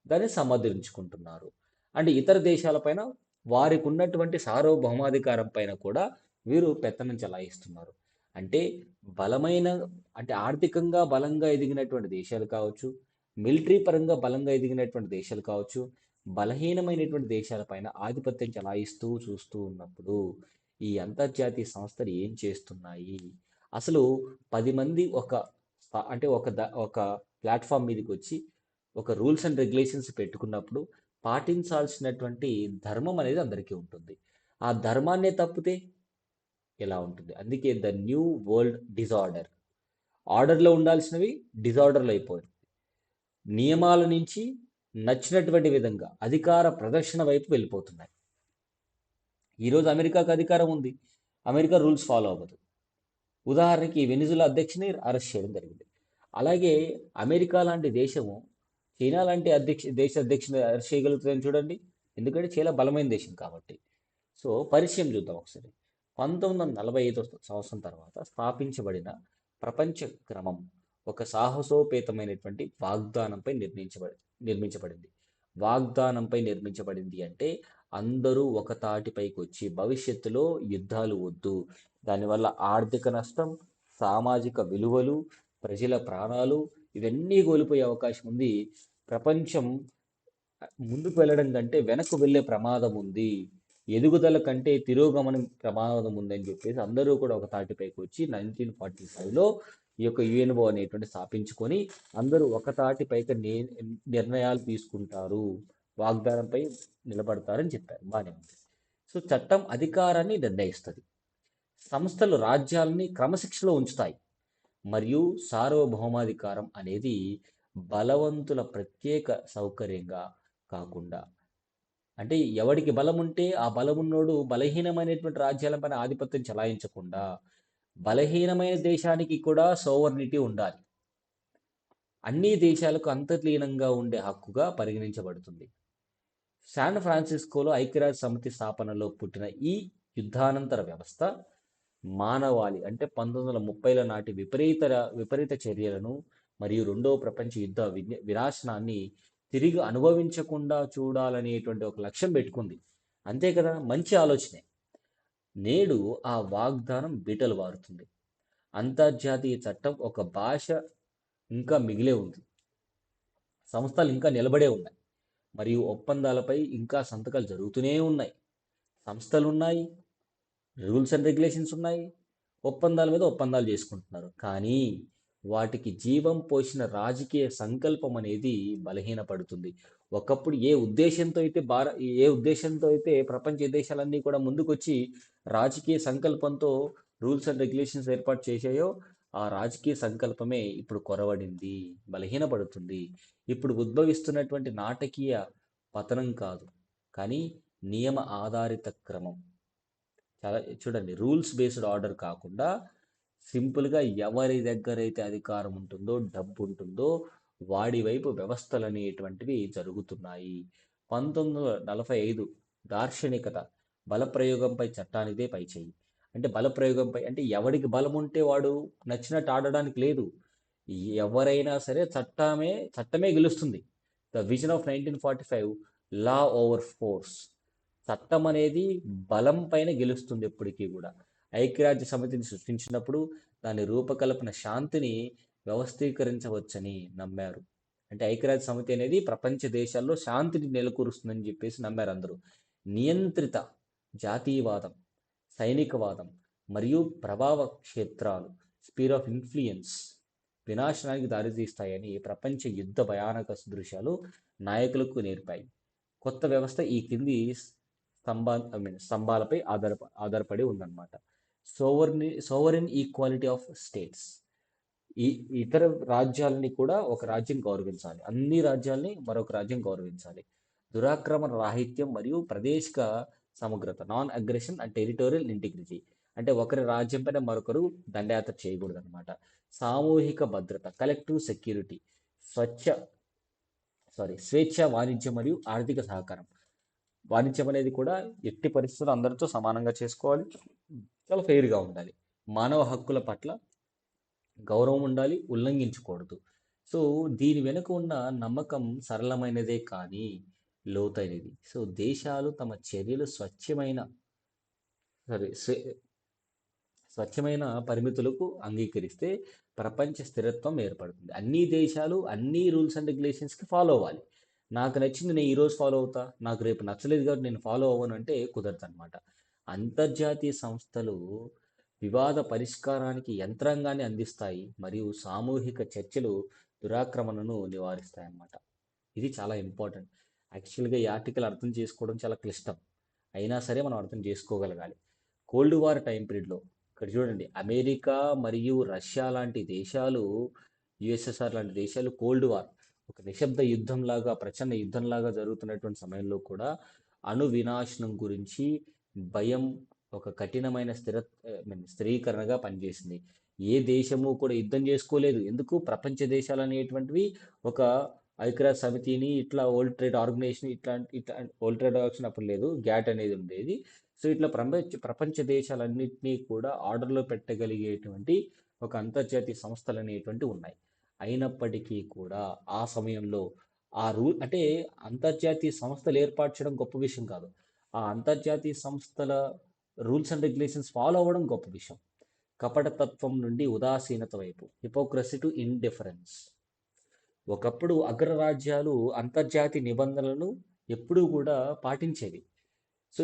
దాన్ని సమర్థించుకుంటున్నారు. అంటే ఇతర దేశాలపైన వారికి ఉన్నటువంటి సార్వభౌమాధికారం పైన కూడా వీరు పెత్తనం చెలాయిస్తున్నారు. అంటే బలమైన అంటే ఆర్థికంగా బలంగా ఎదిగినటువంటి దేశాలు కావచ్చు, మిలిటరీ పరంగా బలంగా ఎదిగినటువంటి దేశాలు కావచ్చు, బలహీనమైనటువంటి దేశాలపైన ఆధిపత్యం చెలాయిస్తూ చూస్తూ ఉన్నప్పుడు ఈ అంతర్జాతీయ సంస్థలు ఏం చేస్తున్నాయి? అసలు 10 మంది అంటే ఒక ప్లాట్ఫామ్ మీదకి వచ్చి ఒక రూల్స్ అండ్ రెగ్యులేషన్స్ పెట్టుకున్నప్పుడు పాటించాల్సినటువంటి ధర్మం అనేది అందరికీ ఉంటుంది. ఆ ధర్మాన్నే తప్పితే ఎలా ఉంటుంది? అందుకే ద న్యూ వరల్డ్ డిజార్డర్. ఆర్డర్లో ఉండాల్సినవి డిజార్డర్లో అయిపోయింది. నియమాల నుంచి నచ్చినటువంటి విధంగా అధికార ప్రదర్శన వైపు వెళ్ళిపోతున్నాయి. ఈరోజు అమెరికాకు అధికారం ఉంది, అమెరికా రూల్స్ ఫాలో అవ్వదు. ఉదాహరణకి వెనిజులా అధ్యక్షుని అరెస్ట్ చేయడం జరిగింది. అలాగే అమెరికా లాంటి దేశము చైనా లాంటి దేశ అధ్యక్షుని అరెస్ట్ చేయగలుగుతుందని చూడండి. ఎందుకంటే చాలా బలమైన దేశం కాబట్టి. సో పరిచయం చూద్దాం ఒకసారి. 1945 సంవత్సరం తర్వాత స్థాపించబడిన ప్రపంచ క్రమం ఒక సాహసోపేతమైనటువంటి వాగ్దానంపై నిర్మించబడింది. వాగ్దానంపై నిర్మించబడింది అంటే అందరూ ఒక తాటిపైకి వచ్చి భవిష్యత్తులో యుద్ధాలు వద్దు, దానివల్ల ఆర్థిక నష్టం, సామాజిక విలువలు, ప్రజల ప్రాణాలు ఇవన్నీ కోల్పోయే అవకాశం ఉంది. ప్రపంచం ముందుకు వెళ్ళడం కంటే వెనక్కు వెళ్ళే ప్రమాదం ఉంది. ఎదుగుదల కంటే తిరోగమనం ప్రమాదం ఉందని చెప్పేసి అందరూ కూడా ఒక తాటిపైకి వచ్చి 1945లో ఈ యొక్క యుఎన్ఓ అనేటువంటి స్థాపించుకొని అందరూ ఒక తాటిపైకి నిర్ణయాలు తీసుకుంటారు, వాగ్దానంపై నిలబడతారని చెప్పారు. బాగానే ఉంది. సో చట్టం అధికారాన్ని నిర్ణయిస్తుంది. సంస్థలు రాజ్యాలని క్రమశిక్షణలో ఉంచుతాయి. మరియు సార్వభౌమాధికారం అనేది బలవంతుల ప్రత్యేక సౌకర్యంగా కాకుండా, అంటే ఎవడికి బలం ఉంటే ఆ బలమున్నోడు బలహీనమైనటువంటి రాజ్యాలపైన ఆధిపత్యం చెలాయించకుండా బలహీనమైన దేశానికి కూడా సోవర్నిటీ ఉండాలి. అన్ని దేశాలకు అంతర్లీనంగా ఉండే హక్కుగా పరిగణించబడుతుంది. శాన్ ఫ్రాన్సిస్కోలో ఐక్యరాజ్య సమితి స్థాపనలో పుట్టిన ఈ యుద్ధానంతర వ్యవస్థ మానవాళి అంటే 1930ల నాటి విపరీత చర్యలను మరియు రెండవ ప్రపంచ యుద్ధ వినాశనాన్ని తిరిగి అనుభవించకుండా చూడాలనేటువంటి ఒక లక్ష్యం పెట్టుకుంది. అంతే కదా, మంచి ఆలోచనే. నేడు ఆ వాగ్దానం బీటలు వారుతుంది. అంతర్జాతీయ చట్టం ఒక భాష ఇంకా మిగిలే ఉంది. సంస్థలు ఇంకా నిలబడే ఉన్నాయి మరియు ఒప్పందాలపై ఇంకా సంతకాలు జరుగుతూనే ఉన్నాయి. సంస్థలు ఉన్నాయి, రూల్స్ అండ్ రెగ్యులేషన్స్ ఉన్నాయి, ఒప్పందాల మీద ఒప్పందాలు చేసుకుంటున్నారు. కానీ వాటికి జీవం పోసిన రాజకీయ సంకల్పం అనేది బలహీనపడుతుంది. ఒకప్పుడు ఏ ఉద్దేశంతో అయితే ప్రపంచ దేశాలన్నీ కూడా ముందుకొచ్చి రాజకీయ సంకల్పంతో రూల్స్ అండ్ రెగ్యులేషన్స్ ఏర్పాటు చేశాయో ఆ రాజకీయ సంకల్పమే ఇప్పుడు కొరవడింది, బలహీనపడుతుంది. ఇప్పుడు ఉద్భవిస్తున్నటువంటి నాటకీయ పతనం కాదు, కానీ నియమ ఆధారిత క్రమం. చాలా చూడండి, రూల్స్ బేస్డ్ ఆర్డర్ కాకుండా సింపుల్గా ఎవరి దగ్గర అయితే అధికారం ఉంటుందో, డబ్బు ఉంటుందో వాడి వైపు వ్యవస్థలు అనేటువంటివి జరుగుతున్నాయి. 1945 దార్శనికత బలప్రయోగంపై చట్టానిదే పైచేయి. అంటే బలప్రయోగంపై అంటే ఎవడికి బలం ఉంటే వాడు నచ్చినట్టు ఆడడానికి లేదు. ఎవరైనా సరే చట్టమే గెలుస్తుంది. The vision of 1945 law over force. చట్టం అనేది బలం పైన గెలుస్తుంది ఎప్పటికీ కూడా. ఐక్యరాజ్య సమితిని సృష్టించినప్పుడు దాని రూపకల్పన శాంతిని వ్యవస్థీకరించవచ్చని నమ్మారు. అంటే ఐక్యరాజ్య సమితి అనేది ప్రపంచ దేశాల్లో శాంతిని నెలకొరుస్తుందని చెప్పేసి నమ్మారు అందరూ. నియంత్రిత జాతీయవాదం, సైనికవాదం మరియు ప్రభావ క్షేత్రాలు స్పీర్ ఆఫ్ ఇన్ఫ్లుయెన్స్ వినాశనానికి దారితీస్తాయని ప్రపంచ యుద్ధ భయానక దృశ్యాలు నాయకులకు నేర్పాయి. కొత్త వ్యవస్థ ఈ కింది స్తంభాలపై ఆధారపడి ఉందన్నమాట. Sovereign equality of states. ఈ ఇతర రాజ్యాలని కూడా ఒక రాజ్యం గౌరవించాలి, అన్ని రాజ్యాల్ని మరొక రాజ్యం గౌరవించాలి. దురాక్రమణ రాహిత్యం మరియు ప్రాదేశిక సమగ్రత, non aggression and territorial integrity. అంటే ఒకరి రాజ్యం పైన మరొకరు దండయాత్ర చేయకూడదు అనమాట. సామూహిక భద్రత, కలెక్టివ్ సెక్యూరిటీ. స్వేచ్ఛ, వాణిజ్యం మరియు ఆర్థిక సహకారం. వాణిజ్యం అనేది కూడా ఎట్టి పరిస్థితుల్లో అందరితో సమానంగా చేసుకోవాలి, చాలా ఫెయిర్గా ఉండాలి. మానవ హక్కుల పట్ల గౌరవం ఉండాలి, ఉల్లంఘించకూడదు. సో దీని వెనుక ఉన్న నమ్మకం సరళమైనదే కానీ లోతైనది. సో దేశాలు తమ చర్యలు స్వచ్ఛమైన పరిమితులకు అంగీకరిస్తే ప్రపంచ స్థిరత్వం ఏర్పడుతుంది. అన్ని దేశాలు అన్ని రూల్స్ అండ్ రెగ్యులేషన్స్కి ఫాలో అవ్వాలి. నాకు నచ్చింది నేను ఈరోజు ఫాలో అవుతా, నాకు రేపు నచ్చలేదు కాబట్టి నేను ఫాలో అవ్వను అంటే కుదరదు అనమాట. అంతర్జాతీయ సంస్థలు వివాద పరిష్కారానికి యంత్రాంగాన్ని అందిస్తాయి మరియు సామూహిక చర్చలు దురాక్రమణను నివారిస్తాయి అన్నమాట. ఇది చాలా ఇంపార్టెంట్. యాక్చువల్గా ఈ ఆర్టికల్ అర్థం చేసుకోవడం చాలా క్లిష్టం, అయినా సరే మనం అర్థం చేసుకోగలగాలి. కోల్డ్ వార్ టైం పీరియడ్లో ఇక్కడ చూడండి, అమెరికా మరియు రష్యా లాంటి దేశాలు, యుఎస్ఎస్ఆర్ లాంటి దేశాలు కోల్డ్ వార్ ఒక నిశ్శబ్ద యుద్ధంలాగా, ప్రచండ యుద్ధంలాగా జరుగుతున్నటువంటి సమయంలో కూడా అణు వినాశనం గురించి భయం ఒక కఠినమైన స్థిరీకరణగా పనిచేసింది. ఏ దేశము కూడా యుద్ధం చేసుకోలేదు. ఎందుకు? ప్రపంచ దేశాలు అనేటువంటివి ఒక ఐక్యరాజ్య సమితిని, ఇట్లా వరల్డ్ ట్రేడ్ ఆర్గనైజేషన్, ఇట్లా వరల్డ్ ట్రేడ్ ఆర్గనైజేషన్ అప్పుడు లేదు, గ్యాట్ అనేది ఉండేది. సో ఇట్లా ప్రపంచ దేశాలన్నింటినీ కూడా ఆర్డర్లో పెట్టగలిగేటువంటి ఒక అంతర్జాతీయ సంస్థలు అనేటువంటి ఉన్నాయి. అయినప్పటికీ కూడా ఆ సమయంలో ఆ రూల్ అంటే అంతర్జాతీయ సంస్థలు ఏర్పాటు చేయడం గొప్ప విషయం కాదు, ఆ అంతర్జాతీయ సంస్థల రూల్స్ అండ్ రెగ్యులేషన్స్ ఫాలో అవ్వడం గొప్ప విషయం. కపటతత్వం నుండి ఉదాసీనత వైపు, హిపోక్రసీ టు ఇండిఫరెన్స్. ఒకప్పుడు అగ్రరాజ్యాలు అంతర్జాతీయ నిబంధనలను ఎప్పుడూ కూడా పాటించేవి. సో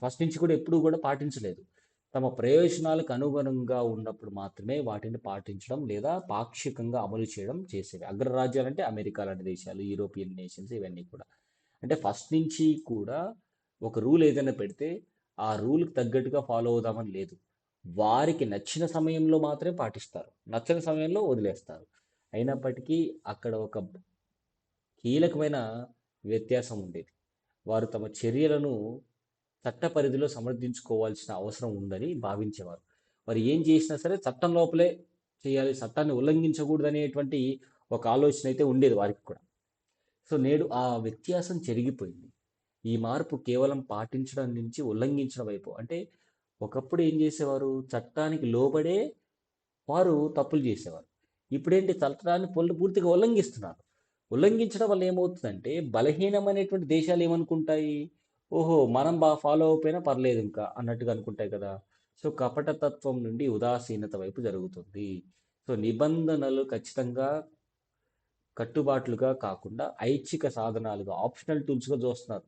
ఫస్ట్ నుంచి కూడా ఎప్పుడూ కూడా పాటించలేదు. తమ ప్రయోజనాలకు అనుగుణంగా ఉన్నప్పుడు మాత్రమే వాటిని పాటించడం లేదా పాక్షికంగా అమలు చేయడం చేసేవి. అగ్రరాజ్యాలంటే అమెరికా లాంటి దేశాలు, యూరోపియన్ నేషన్స్ ఇవన్నీ కూడా. అంటే ఫస్ట్ నుంచి కూడా ఒక రూల్ ఏదైనా పెడితే ఆ రూల్కి తగ్గట్టుగా ఫాలో అవుదామని లేదు. వారికి నచ్చిన సమయంలో మాత్రమే పాటిస్తారు. నచ్చని సమయంలో వదిలేస్తారు. అయినప్పటికీ అక్కడ ఒక కీలకమైన వ్యత్యాసం ఉండేది. వారు తమ చర్యలను చట్ట పరిధిలో సమర్థించుకోవాల్సిన అవసరం ఉందని భావించేవారు. వారు ఏం చేసినా సరే చట్టం లోపలే చేయాలి, చట్టాన్ని ఉల్లంఘించకూడదనేటువంటి ఒక ఆలోచన అయితే ఉండేది వారికి కూడా. సో నేడు ఆ వ్యత్యాసం చెరిగిపోయింది. ఈ మార్పు కేవలం పాటించడం నుంచి ఉల్లంఘించడం వైపు. అంటే ఒకప్పుడు ఏం చేసేవారు? చట్టానికి లోబడే వారు తప్పులు చేసేవారు. ఇప్పుడేంటి చట్టాన్ని పూర్తిగా ఉల్లంఘిస్తున్నారు. ఉల్లంఘించడం వల్ల ఏమవుతుందంటే బలహీనమైనటువంటి దేశాలు ఏమనుకుంటాయి? ఓహో! మనం ఫాలో అవ్వకపోయినా పర్లేదు ఇంకా అన్నట్టుగా అనుకుంటాయి కదా! సో కపటతత్వం నుండి ఉదాసీనత వైపు జరుగుతుంది. సో నిబంధనలు ఖచ్చితంగా కట్టుబాట్లుగా కాకుండా ఐచ్ఛిక సాధనాలుగా ఆప్షనల్ టూల్స్‌గా చూస్తున్నారు.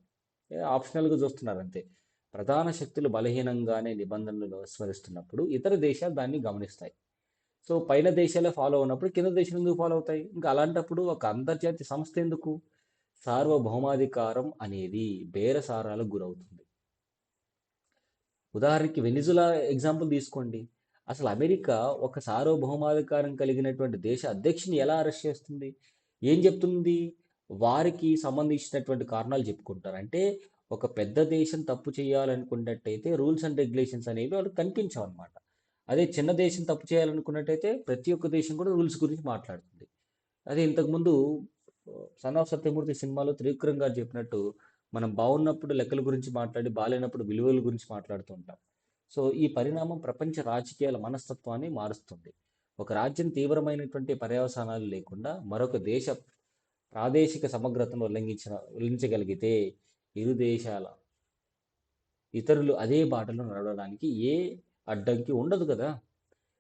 ఆప్షనల్‌గా చూస్తున్నారు అంతే. ప్రధాన శక్తులు బలహీనంగానే నిబంధనలను విస్మరిస్తున్నప్పుడు ఇతర దేశాలు దాన్ని గమనిస్తాయి. సో పైన దేశాలే ఫాలో అవునప్పుడు కింద దేశాలు ఎందుకు ఫాలో అవుతాయి? ఇంకా అలాంటప్పుడు ఒక అంతర్జాతీయ సంస్థ ఎందుకు? సార్వభౌమాధికారం అనేది బేరసారాలకు గురవుతుంది. ఉదాహరణకి వెనిజులా ఎగ్జాంపుల్ తీసుకోండి. అసలు అమెరికా ఒక సార్వభౌమాధికారం కలిగినటువంటి దేశ అధ్యక్షుని ఎలా అరెస్ట్ చేస్తుంది? ఏం చెప్తుంది? వారికి సంబంధించినటువంటి కారణాలు చెప్పుకుంటారు. అంటే ఒక పెద్ద దేశం తప్పు చేయాలనుకున్నట్టయితే రూల్స్ అండ్ రెగ్యులేషన్స్ అనేవి వాళ్ళకి కనిపించవన్నమాట. అదే చిన్న దేశం తప్పు చేయాలనుకున్నట్టయితే ప్రతి ఒక్క దేశం కూడా రూల్స్ గురించి మాట్లాడుతుంది. అదే ఇంతకుముందు 'సన్ ఆఫ్ సత్యమూర్తి' సినిమాలో త్రివిక్రమ్ గారు చెప్పినట్టు మనం బాగున్నప్పుడు లెక్కల గురించి మాట్లాడి, బాలేనప్పుడు విలువల గురించి మాట్లాడుతూ ఉంటాం. సో ఈ పరిణామం ప్రపంచ రాజకీయాల మనస్తత్వాన్ని మారుస్తుంది. ఒక రాజ్యం తీవ్రమైనటువంటి పర్యవసానాలు లేకుండా మరొక దేశ ప్రాదేశిక సమగ్రతను ఉల్లంఘించగలిగితే ఇరు దేశాల ఇతరులు అదే బాటలో నడవడానికి ఏ అడ్డంకి ఉండదు కదా!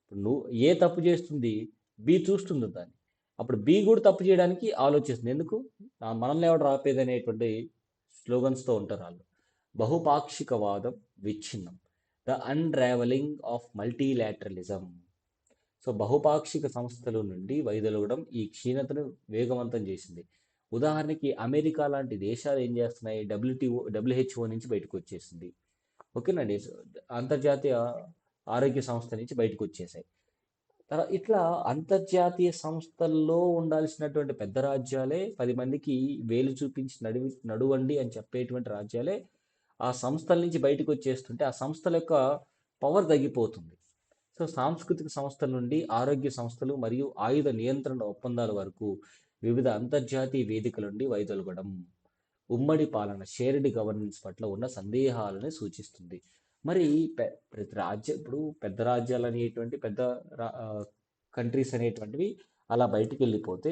ఇప్పుడు నువ్వు ఏ తప్పు చేస్తుంది? బి చూస్తుంది దాన్ని. అప్పుడు బి కూడా తప్పు చేయడానికి ఆలోచిస్తుంది. ఎందుకు? మనల్ని ఎవడు ఆపేదనేటువంటి స్లోగన్స్‌తో ఉంటారు ఆళ్ళు. బహుపాక్షికవాదం విచ్ఛిన్నం. The unravelling of multilateralism. So బహుపాక్షిక సంస్థల నుండి వైదొలగడం ఈ క్షీణతను వేగవంతం చేసింది. ఉదాహరణకి అమెరికా లాంటి దేశాలు ఏం చేస్తున్నాయి? డబ్ల్యూహెచ్ఓ నుంచి బయటకు వచ్చేసింది. ఓకేనండి. అంతర్జాతీయ ఆరోగ్య సంస్థ నుంచి బయటకు వచ్చేసాయి. ఇట్లా అంతర్జాతీయ సంస్థల్లో ఉండాల్సినటువంటి పెద్ద రాజ్యాలే 10 మందికి వేలు చూపించి నడువండి అని చెప్పేటువంటి రాజ్యాలే ఆ సంస్థల నుంచి బయటకు వచ్చేస్తుంటే ఆ సంస్థల యొక్క పవర్ తగ్గిపోతుంది. సో సాంస్కృతిక సంస్థల నుండి ఆరోగ్య సంస్థలు మరియు ఆయుధ నియంత్రణ ఒప్పందాల వరకు వివిధ అంతర్జాతీయ వేదికల నుండి వైదొలగడం ఉమ్మడి పాలన షేర్డ్ గవర్నెన్స్ పట్ల ఉన్న సందేహాలను సూచిస్తుంది. మరి ప్రతి రాజ్యం ఇప్పుడు పెద్ద రాజ్యాలు అనేటువంటి పెద్ద కంట్రీస్ అనేటువంటివి అలా బయటికి వెళ్ళిపోతే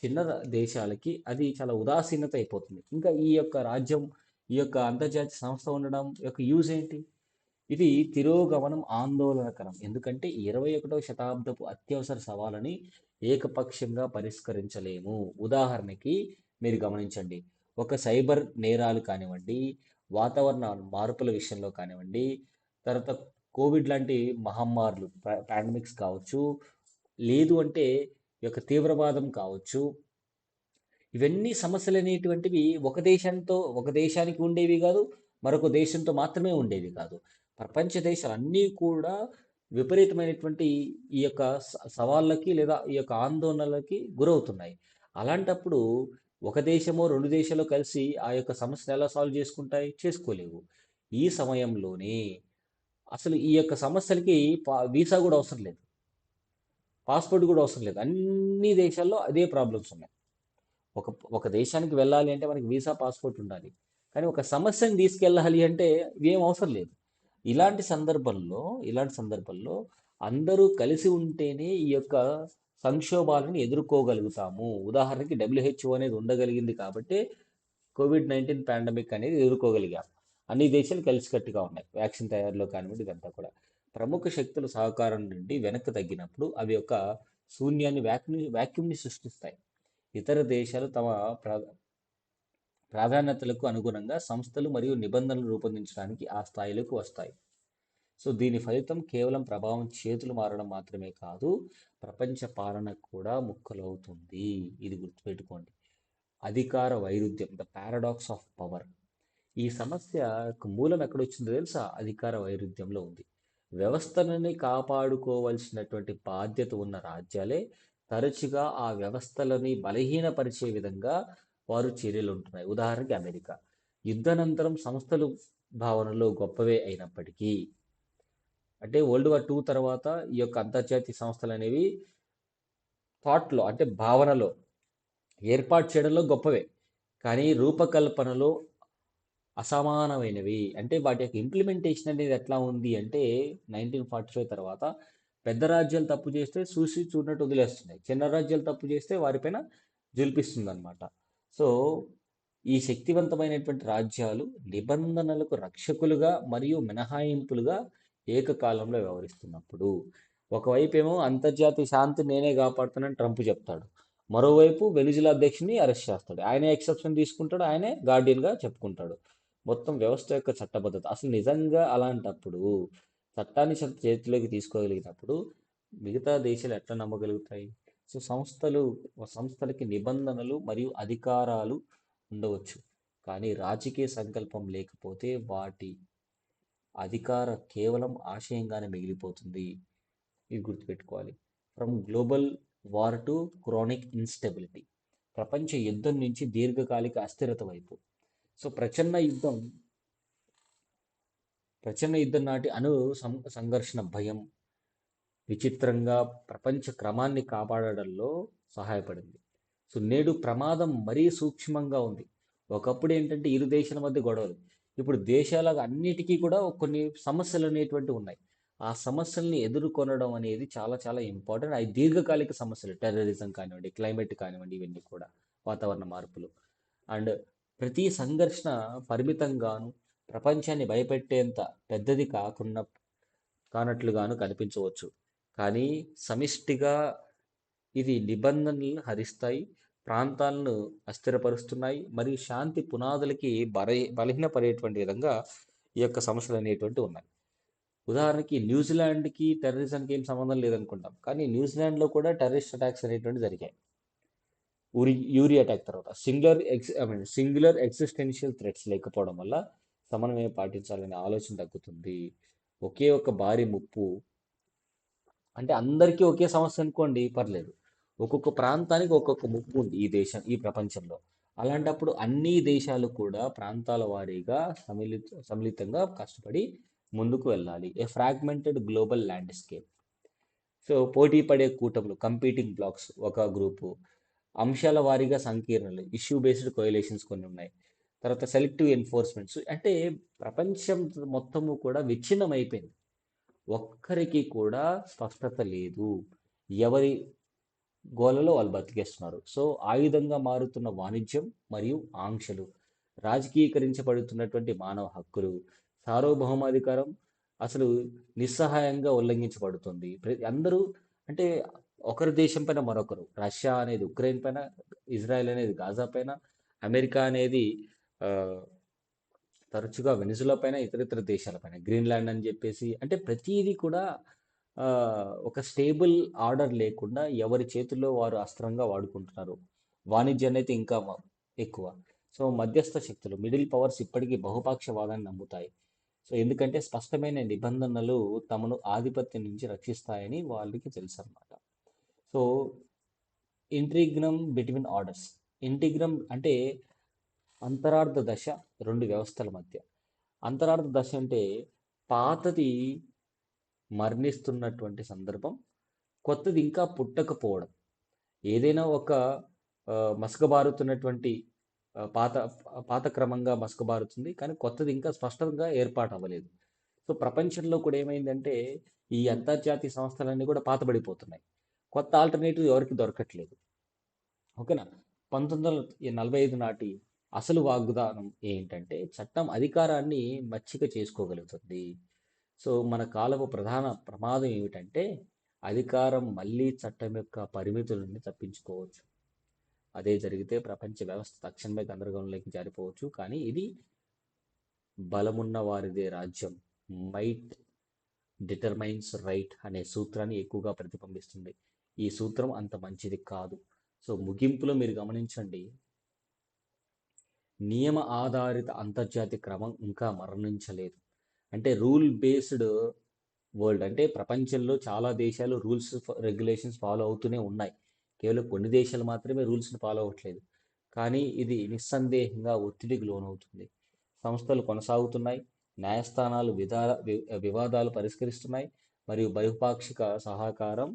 చిన్న దేశాలకి అది చాలా ఉదాసీనత అయిపోతుంది. ఇంకా ఈ యొక్క రాజ్యం ఈ యొక్క అంతర్జాతీయ సంస్థ ఉండడం యొక్క యూజ్ ఏంటి? ఇది తిరోగమనం ఆందోళనకరం. ఎందుకంటే 21వ శతాబ్దపు అత్యవసర సవాలని ఏకపక్షంగా పరిష్కరించలేము. ఉదాహరణకి మీరు గమనించండి. ఒక సైబర్ నేరాలు కానివ్వండి, వాతావరణ మార్పుల విషయంలో కానివ్వండి, తర్వాత కోవిడ్ లాంటి మహమ్మారులు, పాండమిక్స్ కావచ్చు, లేదు అంటే ఈ యొక్క తీవ్రవాదం కావచ్చు. ఇవన్నీ సమస్యలు అనేటువంటివి ఒక దేశానికి ఉండేవి కాదు, మరొక దేశంతో మాత్రమే ఉండేవి కాదు. ప్రపంచ దేశాలన్నీ కూడా విపరీతమైనటువంటి ఈ యొక్క సవాళ్ళకి లేదా ఈ యొక్క ఆందోళనలకి గురవుతున్నాయి. అలాంటప్పుడు ఒక దేశమో, 2 దేశాలు కలిసి ఆ యొక్క సమస్యను ఎలా సాల్వ్ చేసుకుంటాయి? చేసుకోలేవు. ఈ సమయంలోనే అసలు ఈ యొక్క సమస్యలకి వీసా కూడా అవసరం లేదు. పాస్‌పోర్ట్ కూడా అవసరం లేదు. అన్ని దేశాల్లో అదే ప్రాబ్లమ్స్ ఉన్నాయి. ఒక ఒక దేశానికి వెళ్ళాలి అంటే మనకి వీసా, పాస్‌పోర్ట్ ఉండాలి. కానీ ఒక సమస్యని తీసుకెళ్ళాలి అంటే ఇవేం అవసరం లేదు. ఇలాంటి సందర్భంలో అందరూ కలిసి ఉంటేనే ఈ యొక్క సంక్షోభాలను ఎదుర్కోగలుగుతాము. ఉదాహరణకి డబ్ల్యూహెచ్ఓ అనేది ఉండగలిగింది కాబట్టే కోవిడ్-19 పాండమిక్ అనేది ఎదుర్కోగలిగాం. అన్ని దేశాలు కలిసికట్టుగా ఉన్నాయి. వ్యాక్సిన్ తయారీలో కానివ్వండి ఇదంతా కూడా. ప్రముఖ శక్తుల సహకారం నుండి వెనక్కి తగ్గినప్పుడు అవి ఒక శూన్యాన్ని వాక్యూమ్‌ని సృష్టిస్తాయి. ఇతర దేశాలు తమ ప్రాధాన్యతలకు అనుగుణంగా సంస్థలు మరియు నిబంధనలు రూపొందించడానికి ఆ స్థాయిలోకి వస్తాయి. సో దీని ఫలితం కేవలం ప్రభావం చేతులు మారడం మాత్రమే కాదు, ప్రపంచ పాలన కూడా ముక్కలవుతుంది. ఇది గుర్తుపెట్టుకోండి. అధికార వైరుధ్యం, ద పారాడాక్స్ ఆఫ్ పవర్. ఈ సమస్య యొక్క మూలం ఎక్కడొచ్చిందో తెలుసా? అధికార వైరుధ్యంలో ఉంది. వ్యవస్థలని కాపాడుకోవాల్సినటువంటి బాధ్యత ఉన్న రాజ్యాలే తరచుగా ఆ వ్యవస్థలని బలహీనపరిచే విధంగా వారు చర్యలు ఉంటున్నాయి. ఉదాహరణకి అమెరికా. యుద్ధానంతరం సంస్థలు భావనలో గొప్పవే అయినప్పటికీ, అంటే వరల్డ్ వార్ 2 తర్వాత ఈ యొక్క అంతర్జాతీయ సంస్థలు అనేవి థాట్లో అంటే భావనలో ఏర్పాటు చేయడంలో గొప్పవే, కానీ రూపకల్పనలో అసమానమైనవి. అంటే వాటి యొక్క ఇంప్లిమెంటేషన్ అనేది ఎట్లా ఉంది అంటే 1945 తర్వాత పెద్ద రాజ్యాలు తప్పు చేస్తే చూసి చూడనట్టు వదిలేస్తున్నాయి. చిన్న రాజ్యాలు తప్పు చేస్తే వారిపైన జుల్పిస్తుంది అనమాట. సో ఈ శక్తివంతమైనటువంటి రాజ్యాలు నిబంధనలకు రక్షకులుగా మరియు మినహాయింపులుగా ఏకకాలంలో వ్యవహరిస్తున్నప్పుడు, ఒకవైపు ఏమో అంతర్జాతీయ శాంతి నేనే కాపాడుతానని ట్రంప్ చెప్తాడు, మరోవైపు వెనిజులా అధ్యక్షుని అరెస్ట్ చేస్తాడు, ఆయనే ఎక్సెప్షన్ తీసుకుంటాడు, ఆయనే గార్డియన్గా చెప్పుకుంటాడు. మొత్తం వ్యవస్థ యొక్క చట్టబద్ధత అసలు నిజంగా అలాంటప్పుడు, చట్టాన్ని చేతిలోకి తీసుకోగలిగినప్పుడు మిగతా దేశాలు ఎట్లా నమ్మగలుగుతాయి? సో సంస్థలకి నిబంధనలు మరియు అధికారాలు ఉండవచ్చు, కానీ రాజకీయ సంకల్పం లేకపోతే వాటి అధికార కేవలం ఆశయంగానే మిగిలిపోతుంది. ఇది గుర్తుపెట్టుకోవాలి. From global war to chronic instability. ప్రపంచ యుద్ధం నుంచి దీర్ఘకాలిక అస్థిరత వైపు. సో ప్రచన్న యుద్ధం నాటి సంఘర్షణ భయం విచిత్రంగా ప్రపంచ క్రమాన్ని కాపాడడంలో సహాయపడింది. సో నేడు ప్రమాదం మరీ సూక్ష్మంగా ఉంది. ఒకప్పుడు ఏంటంటే ఇరు దేశాల మధ్య గొడవలు, ఇప్పుడు దేశాల అన్నిటికీ కూడా కొన్ని సమస్యలు అనేటువంటివి ఉన్నాయి. ఆ సమస్యల్ని ఎదుర్కొనడం అనేది చాలా చాలా ఇంపార్టెంట్. అవి దీర్ఘకాలిక సమస్యలు, టెర్రరిజం కానివ్వండి, క్లైమేట్ కానివ్వండి, ఇవన్నీ కూడా వాతావరణ మార్పులు. అండ్ ప్రతి సంఘర్షణ పరిమితంగాను ప్రపంచాన్ని భయపెట్టేంత పెద్దది కానట్లుగాను కనిపించవచ్చు, కానీ సమిష్టిగా ఇది నిబంధనలను హరిస్తాయి, ప్రాంతాలను అస్థిరపరుస్తున్నాయి మరియు శాంతి పునాదులకి బలహీనపడేటువంటి విధంగా ఈ యొక్క సమస్యలు అనేటువంటివి ఉన్నాయి. ఉదాహరణకి న్యూజిలాండ్కి టెర్రరిజంకి ఏం సంబంధం లేదనుకుంటాం, కానీ న్యూజిలాండ్లో కూడా టెర్రరిస్ట్ అటాక్స్ అనేటువంటి జరిగాయి. యూరి అటాక్ తర్వాత సింగులర్ ఎగ్జిస్టెన్షియల్ థ్రెట్స్ లేకపోవడం వల్ల సమన్వయం పాటించాలనే ఆలోచన తగ్గుతుంది. ఒకే ఒక భారీ ముప్పు, అంటే అందరికీ ఒకే సమస్య అనుకోండి పర్లేదు, ఒక్కొక్క ప్రాంతానికి ఒక్కొక్క ముప్పు ఉంది ఈ ప్రపంచంలో. అలాంటప్పుడు అన్ని దేశాలు కూడా ప్రాంతాల వారీగా సమ్మిళితంగా కష్టపడి ముందుకు వెళ్ళాలి. ఏ ఫ్రాగ్మెంటెడ్ గ్లోబల్ ల్యాండ్స్కేప్. సో పోటీ పడే కూటములు, కంపీటింగ్ బ్లాక్స్ ఒక గ్రూపు, అంశాల వారీగా సంకీర్ణలు, ఇష్యూ బేస్డ్ కోయలేషన్స్ కొన్ని ఉన్నాయి. తర్వాత సెలెక్టివ్ ఎన్ఫోర్స్మెంట్స్, అంటే ప్రపంచం మొత్తము కూడా విచ్ఛిన్నం అయిపోయింది. ఒక్కరికి కూడా స్పష్టత లేదు, ఎవరి గోలలో వాళ్ళు బతికేస్తున్నారు. సో ఆయుధంగా మారుతున్న వాణిజ్యం మరియు ఆంక్షలు, రాజకీయకరించబడుతున్నటువంటి మానవ హక్కులు, సార్వభౌమాధికారం అసలు నిస్సహాయంగా ఉల్లంఘించబడుతుంది. అందరూ అంటే ఒకరి దేశం పైన మరొకరు, రష్యా అనేది ఉక్రెయిన్ పైన, ఇజ్రాయెల్ అనేది గాజా పైన, అమెరికా అనేది ఆ, తరచుగా వెనిజులా పైన, ఇతర దేశాలపైన, గ్రీన్లాండ్ అని చెప్పేసి, అంటే ప్రతిదీ కూడా ఆ, ఒక స్టేబుల్ ఆర్డర్ లేకుండా ఎవరి చేతుల్లో వారు అస్త్రంగా వాడుకుంటున్నారు. వాణిజ్యాన్ని అయితే ఇంకా ఎక్కువ. సో మధ్యస్థ శక్తులు, మిడిల్ పవర్స్ ఇప్పటికీ బహుపక్షవాదాన్ని నమ్ముతాయి. సో ఎందుకంటే స్పష్టమైన నిబంధనలు తమను ఆధిపత్యం నుంచి రక్షిస్తాయని వాళ్ళకి తెలుసు అన్నమాట. So interregnum between orders. Interregnum అంటే అంతరార్థ దశ రెండు వ్యవస్థల మధ్య. అంతరార్థ దశ అంటే పాతది మరణిస్తున్నటువంటి సందర్భం, కొత్తది ఇంకా పుట్టకపోవడం. ఏదైనా ఒక మసకబారుతున్నటువంటి పాత పాత క్రమంగా మసకబారుతుంది, కానీ కొత్తది ఇంకా స్పష్టంగా ఏర్పాటు అవ్వలేదు. సో ప్రపంచంలో కూడా ఏమైందంటే ఈ అంతర్జాతీయ సంస్థలన్నీ కూడా పాతబడిపోతున్నాయి, కొత్త ఆల్టర్నేటివ్ ఎవరికి దొరకట్లేదు. ఓకేనా? 1945 నాటి అసలు వాగ్దానం ఏంటంటే చట్టం అధికారాన్ని మచ్చిక చేసుకోగలుగుతుంది. సో మన కాలపు ప్రధాన ప్రమాదం ఏమిటంటే అధికారం మళ్ళీ చట్టం యొక్క పరిమితుల నుండి తప్పించుకోవచ్చు. అదే జరిగితే ప్రపంచ వ్యవస్థ తక్షణమే గందరగోళంలోకి జారిపోవచ్చు. కానీ ఇది బలమున్న వారిదే రాజ్యం, మైట్ డిటర్మైన్స్ రైట్ అనే సూత్రాన్ని ఎక్కువగా ప్రతిబింబిస్తుంది. ఈ సూత్రం అంత మంచిది కాదు. సో ముగింపులో మీరు గమనించండి, నియమ ఆధారిత అంతర్జాతీయ క్రమం ఇంకా మరణించలేదు. అంటే రూల్ బేస్డ్ వరల్డ్, అంటే ప్రపంచంలో చాలా దేశాలు రూల్స్ రెగ్యులేషన్స్ ఫాలో అవుతూనే ఉన్నాయి. కేవలం కొన్ని దేశాలు మాత్రమే రూల్స్ని ఫాలో అవ్వట్లేదు. కానీ ఇది నిస్సందేహంగా ఒత్తిడికి లోనవుతుంది. సంస్థలు కొనసాగుతున్నాయి, న్యాయస్థానాలు వివాదాలు పరిష్కరిస్తున్నాయి, మరియు బహుపాక్షిక సహకారం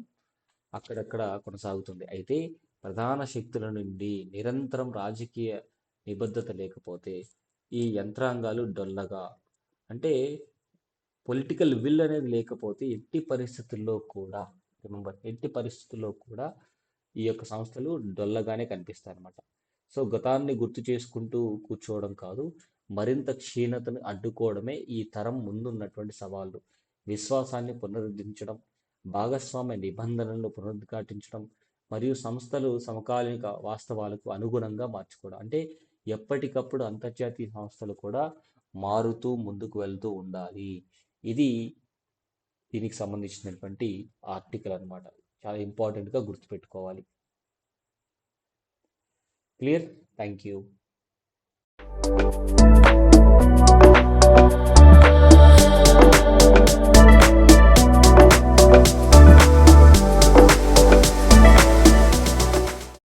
అక్కడక్కడ కొనసాగుతుంది. అయితే ప్రధాన శక్తుల నుండి నిరంతరం రాజకీయ నిబద్ధత లేకపోతే ఈ యంత్రాంగాలు డొల్లగా, అంటే పొలిటికల్ విల్ అనేది లేకపోతే ఎట్టి పరిస్థితుల్లో కూడా ఈ యొక్క సంస్థలు డొల్లగానే కనిపిస్తాయి అన్నమాట. సో గతాన్ని గుర్తు చేసుకుంటూ కూర్చోవడం కాదు, మరింత క్షీణతను అడ్డుకోవడమే ఈ తరం ముందున్నటువంటి సవాళ్ళు. విశ్వాసాన్ని పునరుద్ధరించడం, భాగస్వామ్య నిబంధనలను పునరుద్ఘాటించడం, మరియు సంస్థలు సమకాలీన వాస్తవాలకు అనుగుణంగా మార్చుకోవడం. అంటే ఎప్పటికప్పుడు అంతర్జాతీయ సంస్థలు కూడా మారుతూ ముందుకు వెళ్తూ ఉండాలి. ఇది దీనికి సంబంధించినటువంటి ఆర్టికల్ అన్నమాట. చాలా ఇంపార్టెంట్గా గుర్తుపెట్టుకోవాలి. క్లియర్? Thank you.